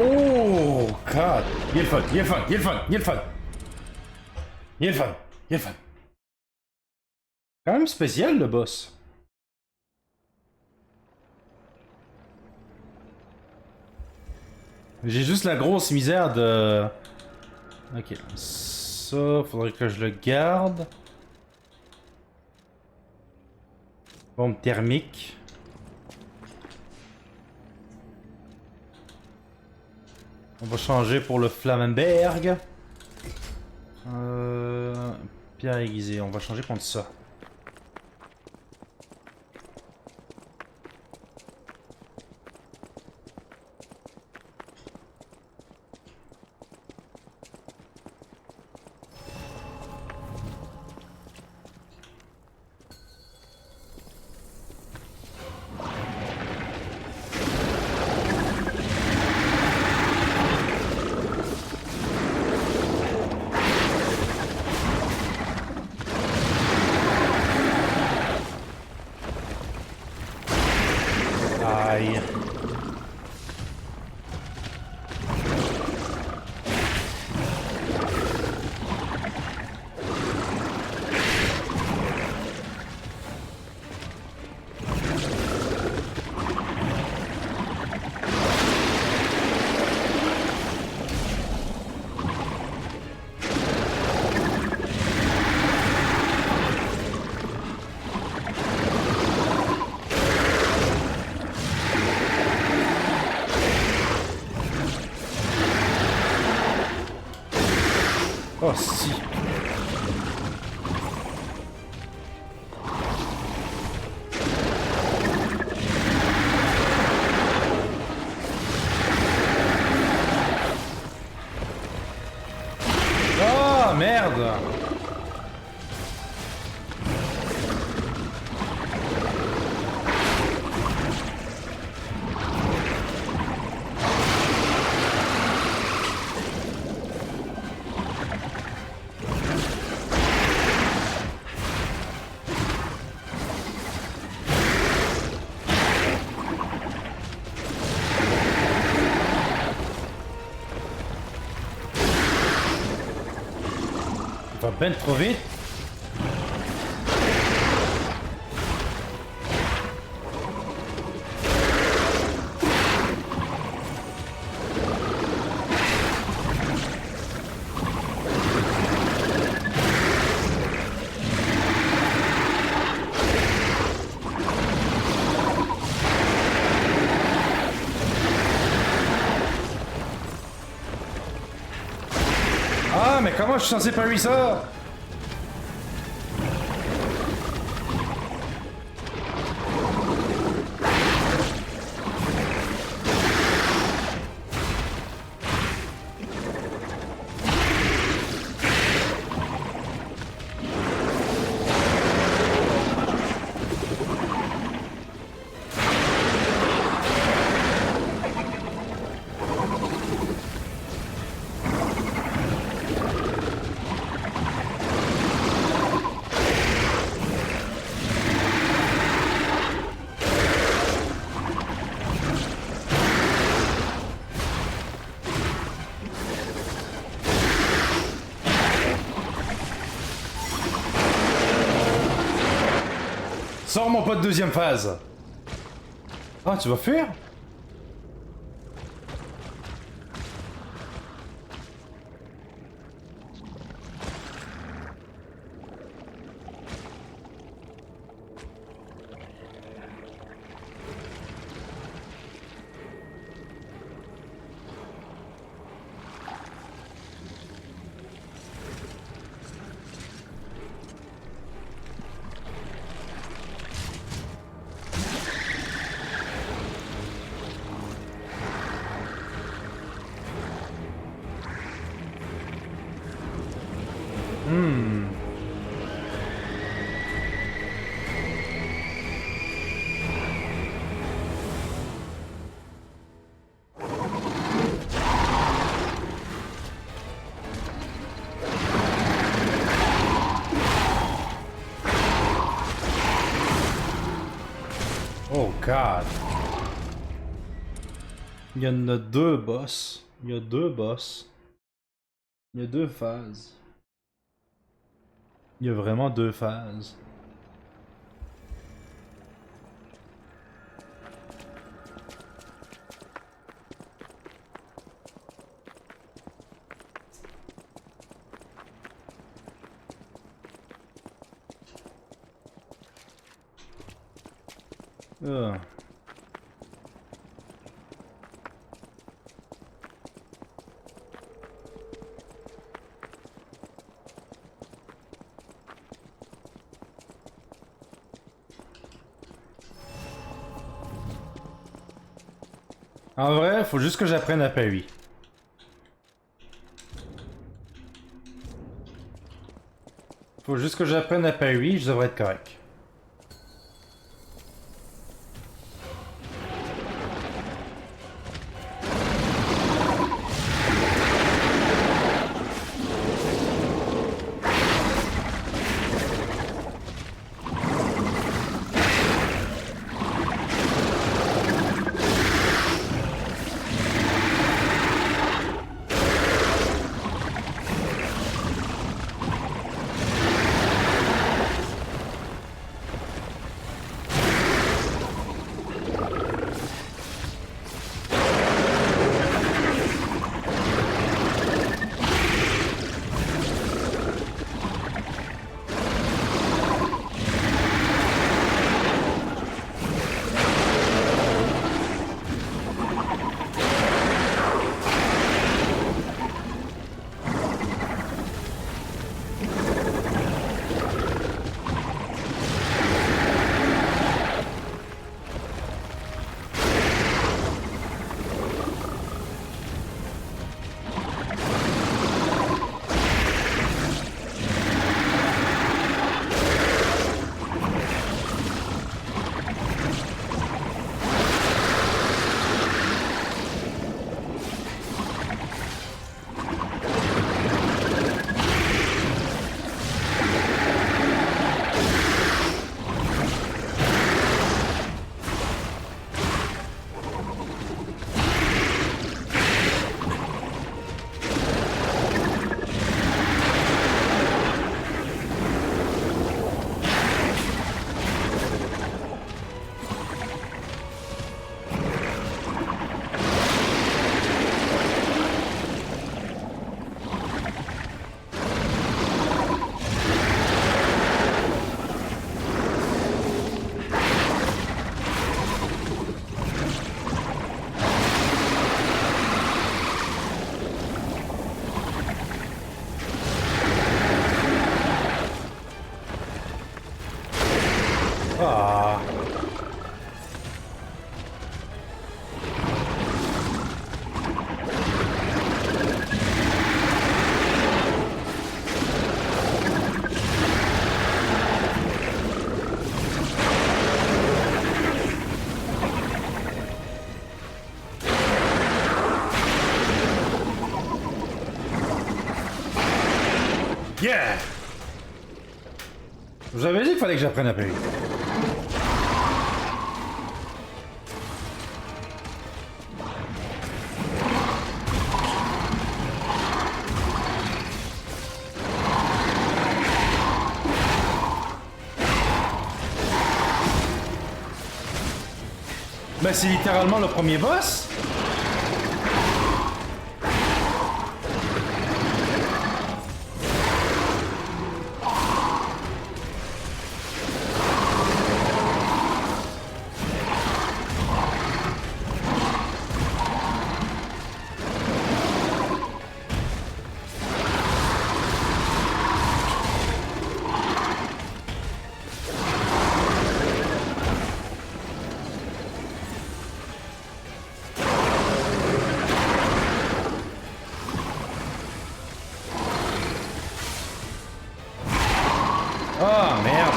Oh god! Il est le fun, il est le fun, il est le fun, il est le fun! Il est le fun, il est le fun. Quand même spécial le boss. J'ai juste la grosse misère de... Ok, ça, faudrait que je le garde. Bombe thermique. On va changer pour le Flammenberg. Pierre aiguisée, on va changer contre ça. Aïe. Oh si. Oh merde. Va ben trop vite. Ah mais comment je suis censé parry ça? Sors mon pote deuxième phase. Ah, tu vas fuir? Oh god. Il y en a deux boss. Il y a deux boss. Il y a deux phases. Il y a vraiment deux phases. Ah. En vrai, faut juste que j'apprenne à parry. Faut juste que j'apprenne à parry, je devrais être correct. Ah. Yeah! Je vous avais dit qu'il fallait que j'apprenne à payer. Ben c'est littéralement le premier boss. Ah merde.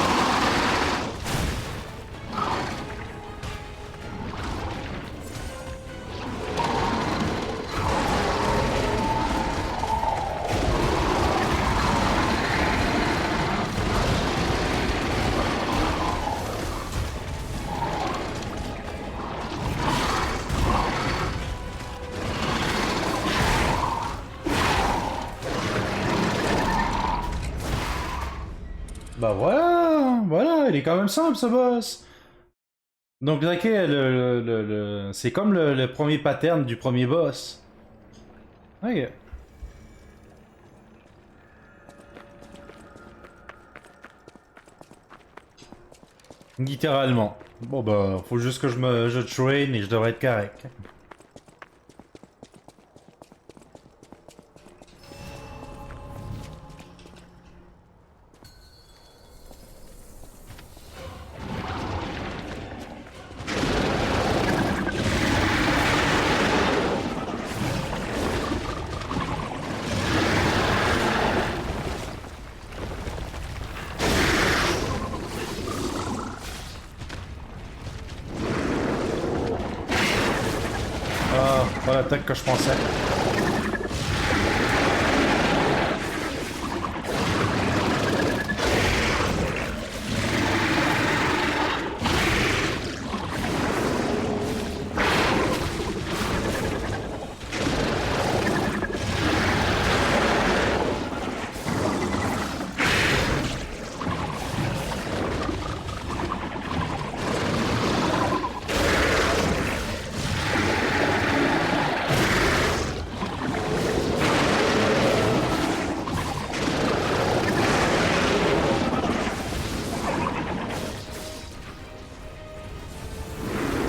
Bah voilà, voilà, il est quand même simple ce boss. Donc ok, c'est comme le premier pattern du premier boss. Ok. Littéralement. Bon bah, faut juste que je train et je devrais être correct. Ah, pas l'attaque que je pensais.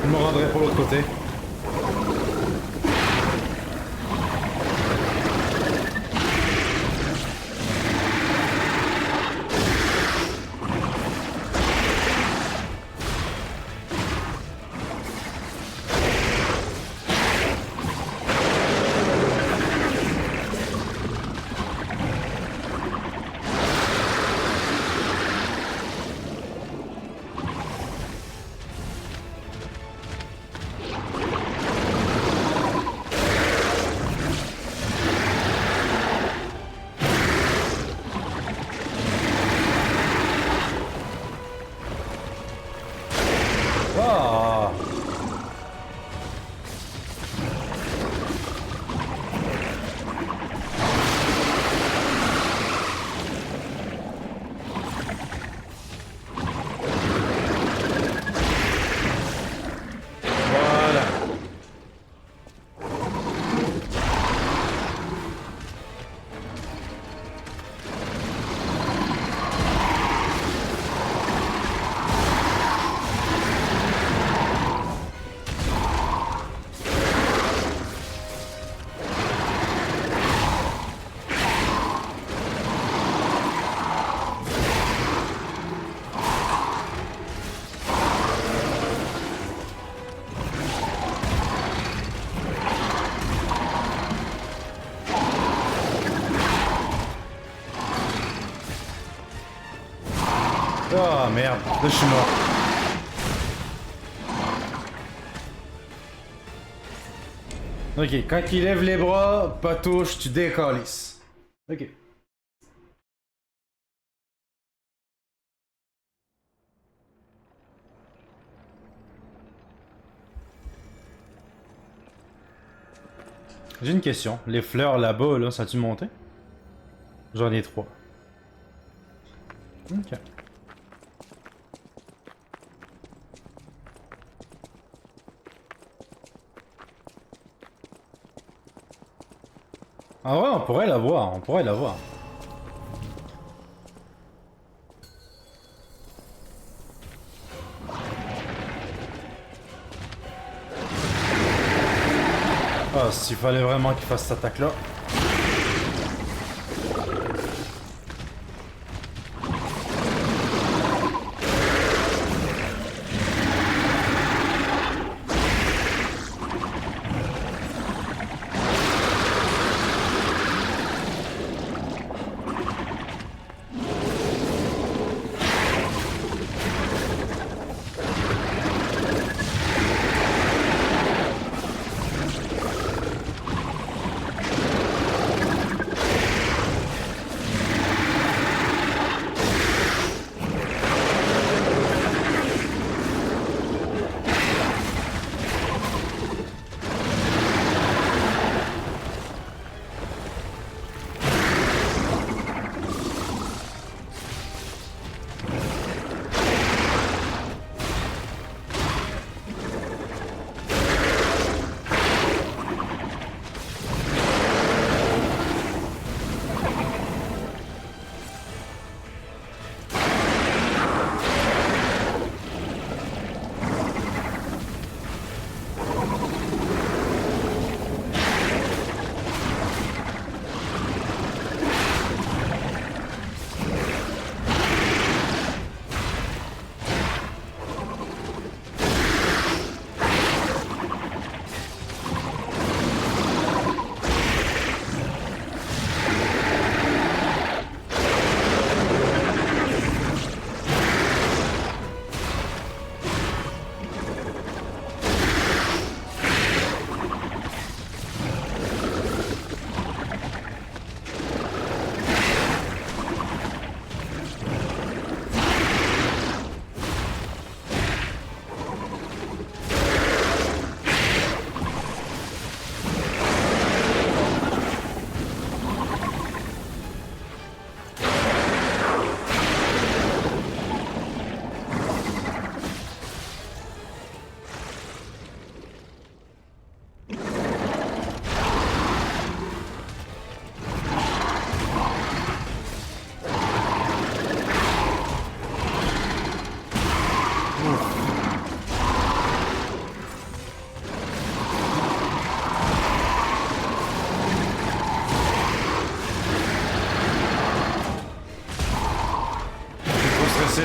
Je me rendrai pour l'autre côté. Ah. Voilà. Oh merde, là je suis mort. Ok, quand il lève les bras, pas touche, tu décalisses. Ok. J'ai une question. Les fleurs là-bas, là, ça a-tu monté? J'en ai 3. Ok. Ah ouais, on pourrait la voir, on pourrait la voir. Ah, s'il fallait vraiment qu'il fasse cette attaque-là.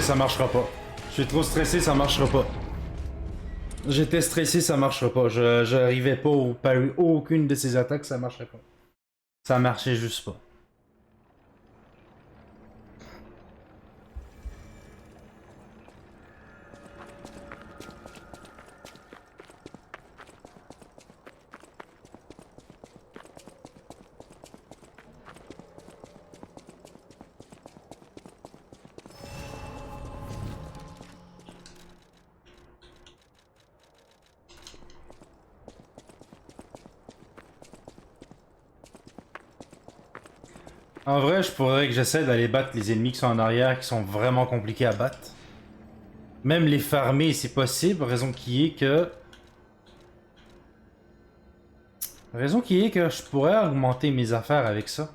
Ça marchera pas. Je suis trop stressé, ça marchera pas. J'étais stressé, ça marchera pas. J'arrivais pas au parry aucune de ces attaques, ça marchait pas. Ça marchait juste pas. En vrai, je pourrais que j'essaie d'aller battre les ennemis qui sont en arrière, qui sont vraiment compliqués à battre. Même les farmer si possible, raison qui est que... Raison qui est que je pourrais augmenter mes affaires avec ça.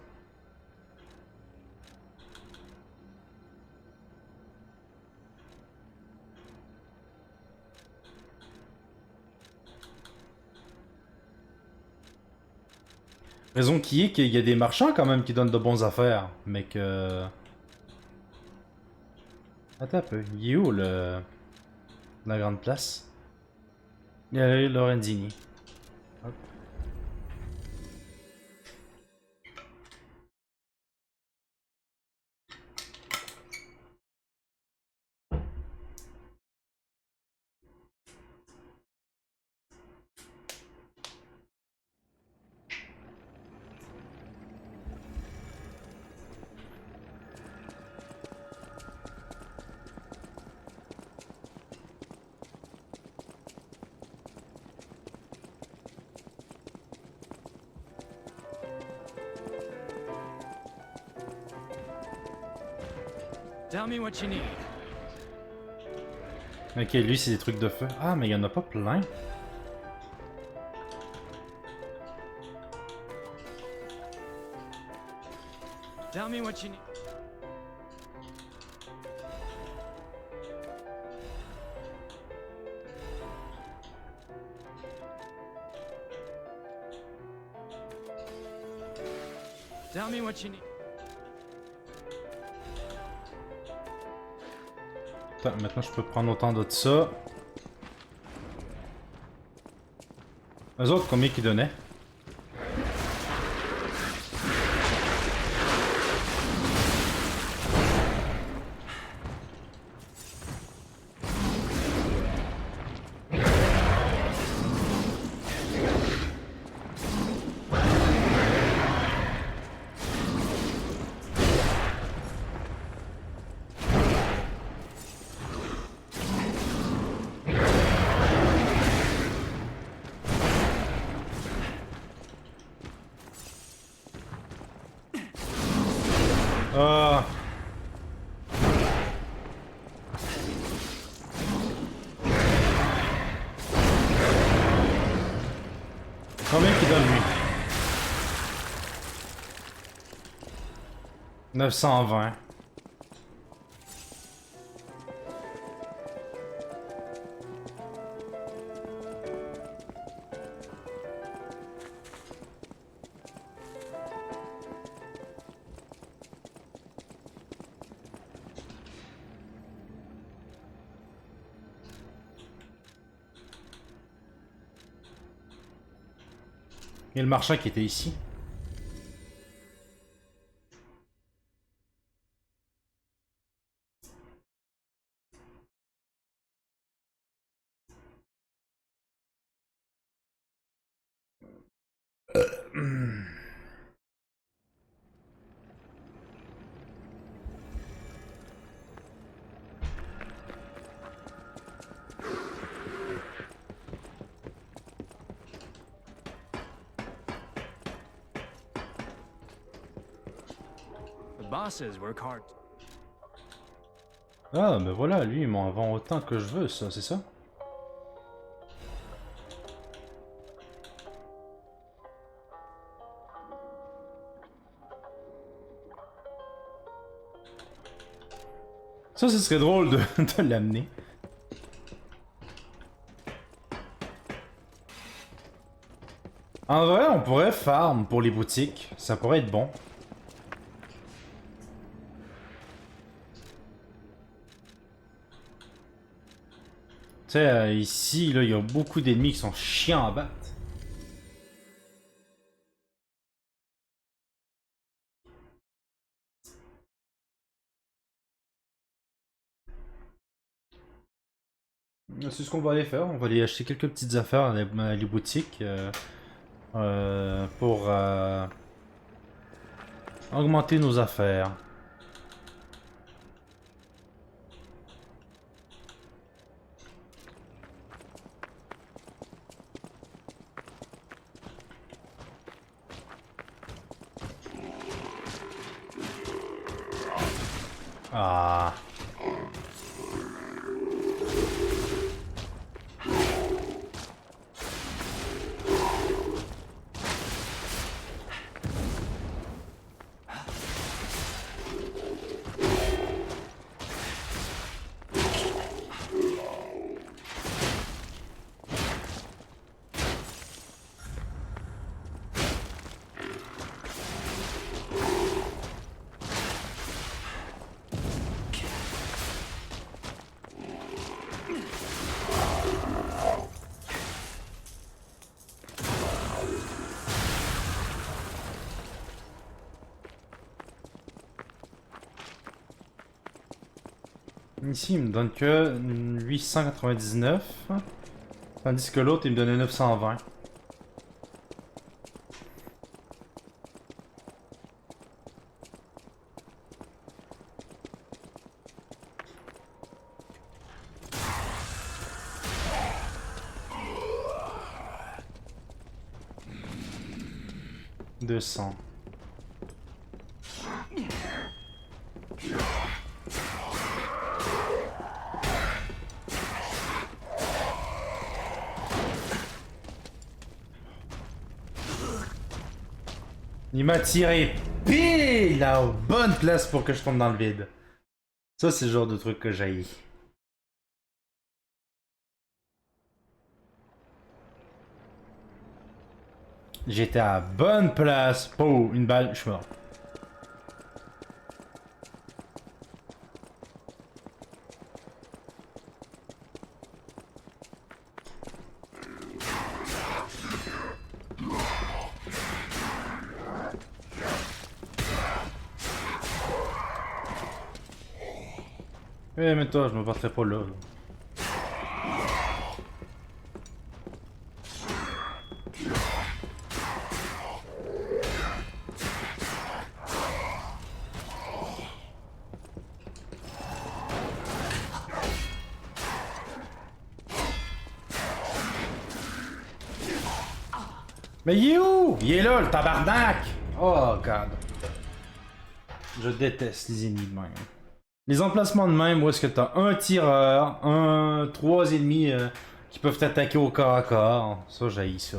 Raison qui est qu'il y a des marchands quand même qui donnent de bonnes affaires, mais que... Attends un peu, il est où le... la grande place? Il y a Lorenzini. Hop. Tell me what you need. Ok, lui c'est des trucs de feu. Ah, mais il y en a pas plein. Tell me what you need. Tell me what you need. Attends, maintenant je peux prendre autant de ça. Eux autres, combien qu'ils donnaient? Ah. Combien qu'il donne lui? 920. Et le marchand qui était ici. The bosses work hard. Ah, mais voilà, lui, il m'en vend autant que je veux, ça, c'est ça? Ça, ce serait drôle de l'amener. En vrai, on pourrait farm pour les boutiques. Ça pourrait être bon. Tu sais, ici, là, il y a beaucoup d'ennemis qui sont chiants à battre. C'est ce qu'on va aller faire. On va aller acheter quelques petites affaires à les boutiques pour augmenter nos affaires. Ah. Ici, il me donne que 899, tandis que l'autre, il me donnait 920. « 200. » Il m'a tiré pile à la bonne place pour que je tombe dans le vide. Ça, c'est le genre de truc que j'haïs. J'étais à la bonne place. Oh, une balle, je suis mort. Eh, mais toi, je me battrai pas là. Mais il est où? Il est là, le tabarnak! Oh, god. Je déteste les ennemis de même. Les emplacements de même où est-ce que t'as un tireur, trois ennemis qui peuvent t'attaquer au corps à corps. Ça, j'haïs ça.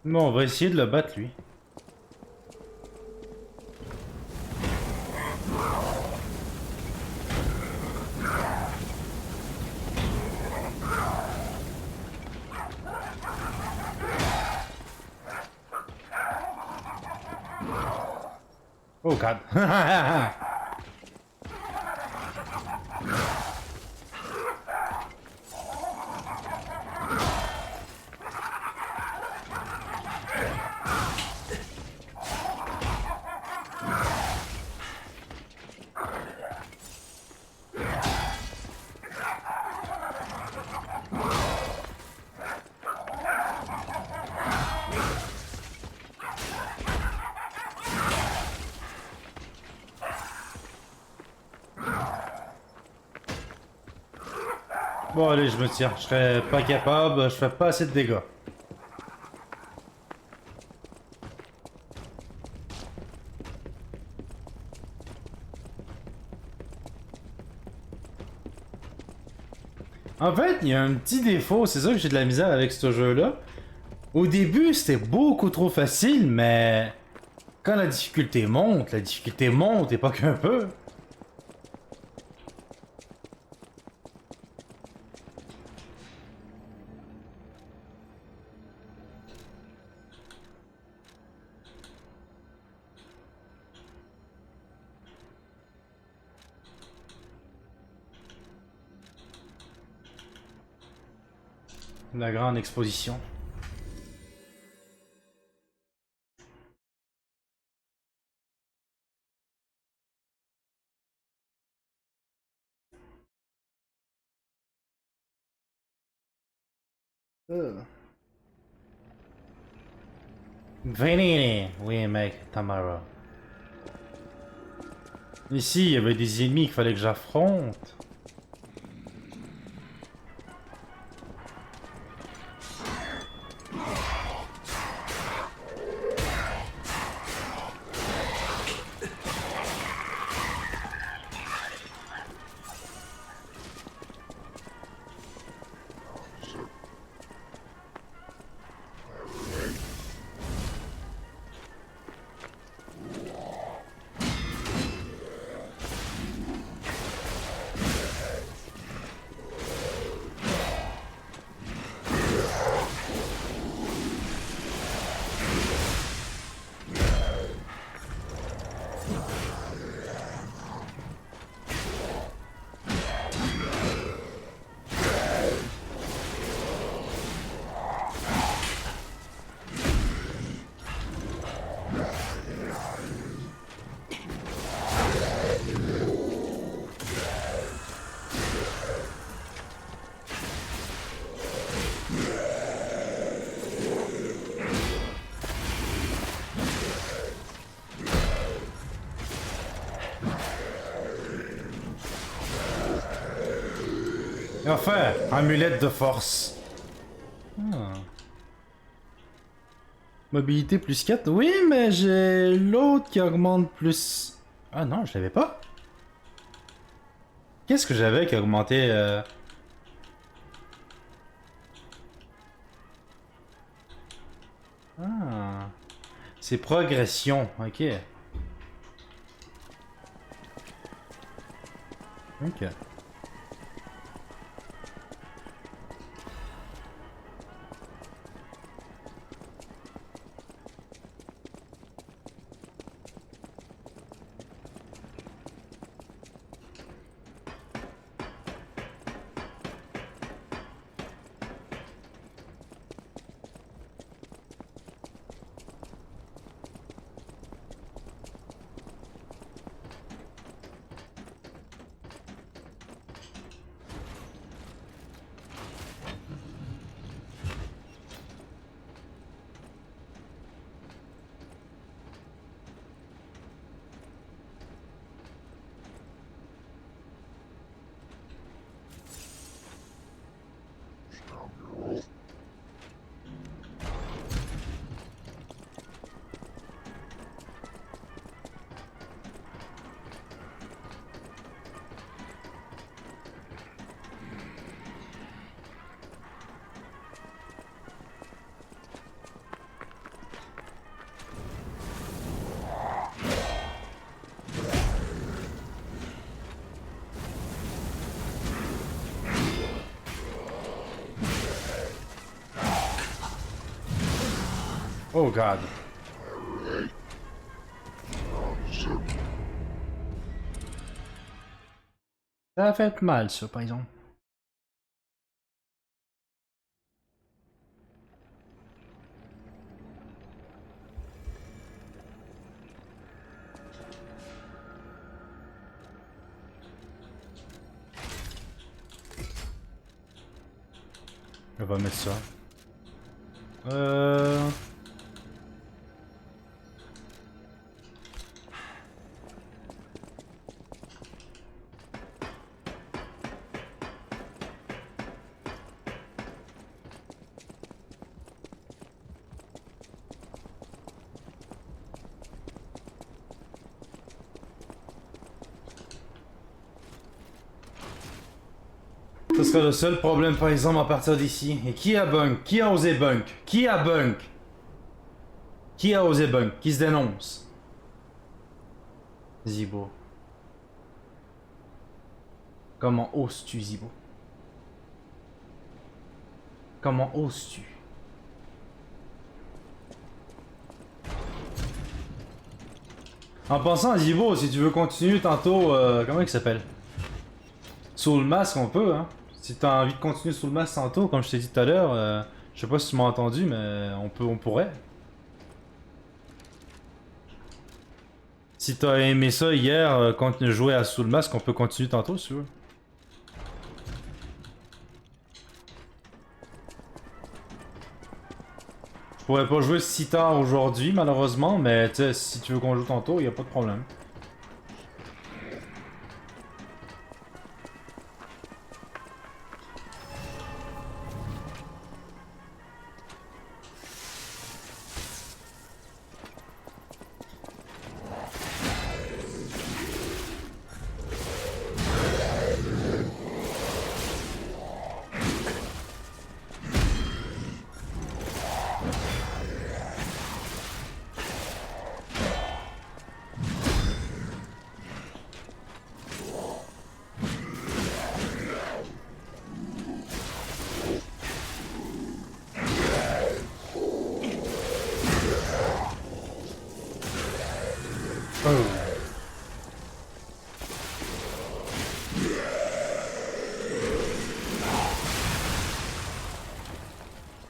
Bon, on va essayer de le battre, lui. Oh god. Bon allez, je me tire, je serais pas capable, je fais pas assez de dégâts. En fait, il y a un petit défaut, c'est ça que j'ai de la misère avec ce jeu-là. Au début, c'était beaucoup trop facile, mais quand la difficulté monte et pas qu'un peu. La grande exposition. Venez, oui mec, Tamara. Ici, il y avait des ennemis qu'il fallait que j'affronte. Enfin, amulette de force. Ah. Mobilité plus 4. Oui, mais j'ai l'autre qui augmente plus... Ah non, je l'avais pas. Qu'est-ce que j'avais qui augmentait... Ah. C'est progression, ok. Ok. Oh god. Ça a fait mal, ça, par exemple. On va mettre ça. Ce sera le seul problème, par exemple, à partir d'ici. Et qui a bunk? Qui a osé bunk? Qui a bunk? Qui a osé bunk? Qui se dénonce? Zibo. Comment oses-tu, Zibo? Comment oses-tu? En pensant à Zibo, si tu veux continuer tantôt, comment il s'appelle? Sous le masque, on peut, hein. Si t'as envie de continuer sous le masque tantôt, comme je t'ai dit tout à l'heure, je sais pas si tu m'as entendu, mais on pourrait. Si t'as aimé ça hier, quand jouer à sous le masque, on peut continuer tantôt si tu veux. Je pourrais pas jouer si tard aujourd'hui, malheureusement, mais tu sais, si tu veux qu'on joue tantôt, y a pas de problème.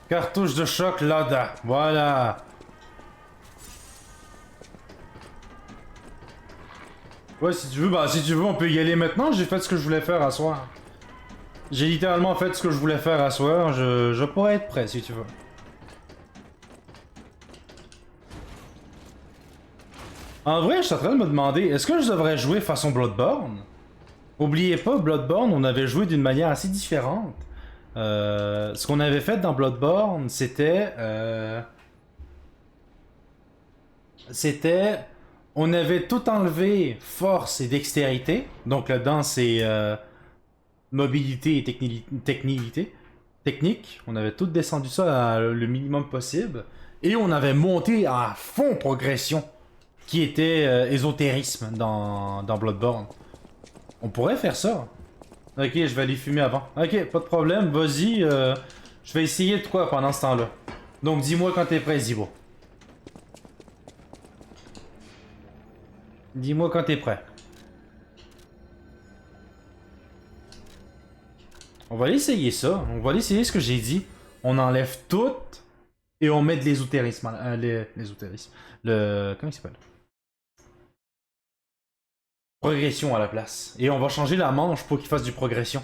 Cartouche de choc Lada, voilà. Ouais, si tu veux, on peut y aller maintenant. J'ai fait ce que je voulais faire à soir. J'ai littéralement fait ce que je voulais faire à soir. Je pourrais être prêt si tu veux. En vrai, je suis en train de me demander, est-ce que je devrais jouer façon Bloodborne? Oubliez pas, Bloodborne, on avait joué d'une manière assez différente. Ce qu'on avait fait dans Bloodborne, c'était... On avait tout enlevé force et dextérité. Donc là-dedans, c'est mobilité et technique. On avait tout descendu ça à le minimum possible. Et on avait monté à fond progression, qui était ésotérisme dans Bloodborne. On pourrait faire ça. Ok, je vais aller fumer avant. Ok, pas de problème, vas-y. Je vais essayer de quoi pendant ce temps-là. Donc dis-moi quand t'es prêt, Zibo. Dis-moi quand t'es prêt. On va aller essayer ça. On va aller essayer ce que j'ai dit. On enlève tout et on met de l'ésotérisme. L'ésotérisme. Comment il s'appelle? Progression à la place. Et on va changer la manche pour qu'il fasse du progression.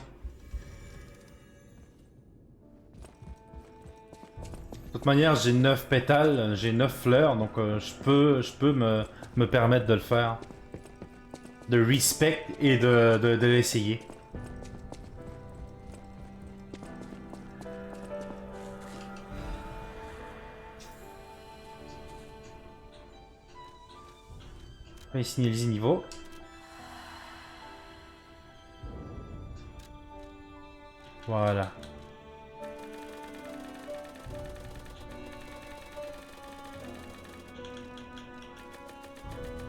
De toute manière, j'ai 9 pétales, j'ai 9 fleurs, donc je peux me permettre de le faire. De respect et de l'essayer. On va signaler niveau. Voilà.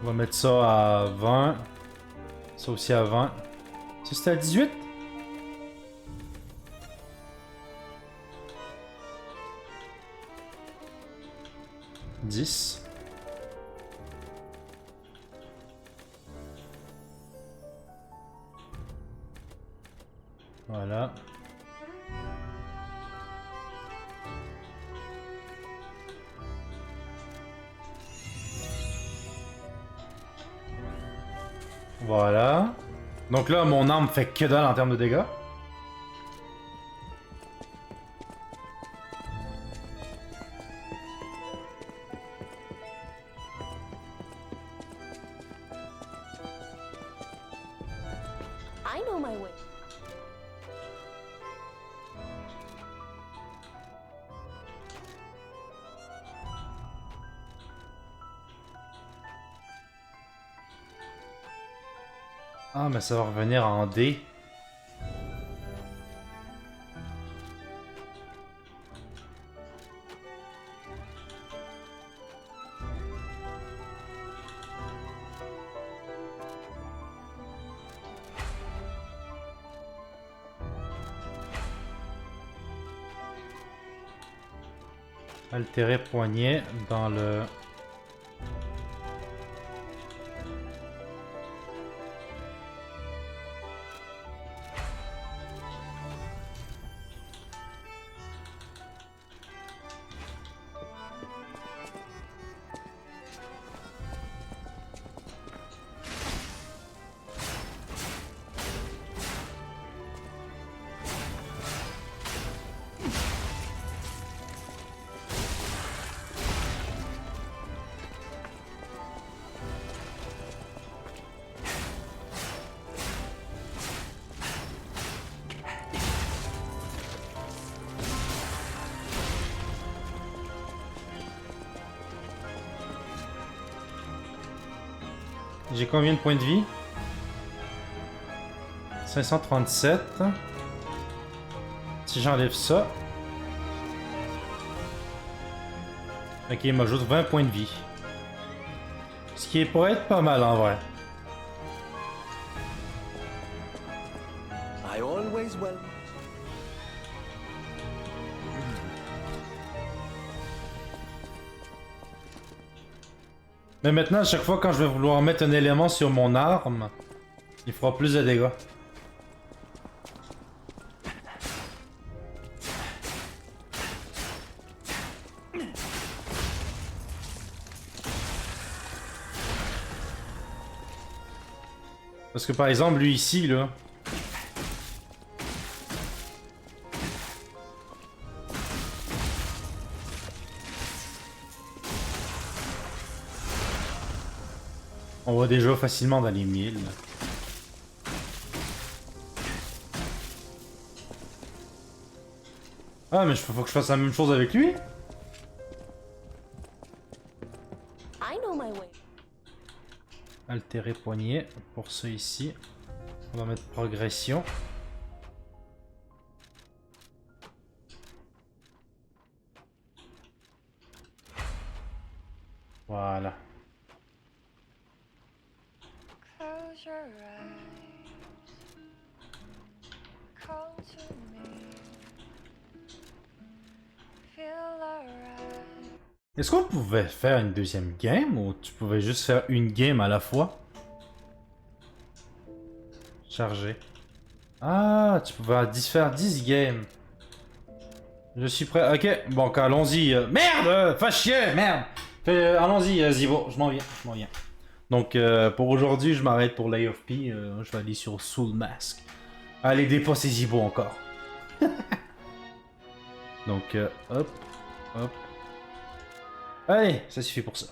On va mettre ça à 20. Ça aussi à 20. Ça c'était à 18? « 10. Voilà. Voilà. Donc là, mon arme fait que dalle en termes de dégâts. I know my way. Ah, mais ça va revenir en D. Altérer poignet dans le... J'ai combien de points de vie? 537. Si j'enlève ça... Ok, il m'ajoute 20 points de vie. Ce qui pourrait être pas mal en vrai. I always will. Mais maintenant, à chaque fois quand je vais vouloir mettre un élément sur mon arme, il fera plus de dégâts. Parce que par exemple, lui ici, là... On va déjà facilement dans les 1000. Ah, mais faut que je fasse la même chose avec lui. I know my way. Altérer poignet pour ceux ici. On va mettre progression. Voilà. Close your eyes. Come to me. Feel alright. Est-ce qu'on pouvait faire une deuxième game ou tu pouvais juste faire une game à la fois? Charger. Ah, tu pouvais faire 10 games. Je suis prêt. Ok, bon, allons-y. Merde! Fais chier! Merde! Allons-y, Zibo. Je m'en viens. Donc, pour aujourd'hui, je m'arrête pour l'AFP. Je vais aller sur Soul Mask. Allez, dépasser Zibo encore. Donc, hop. Allez, ça suffit pour ça.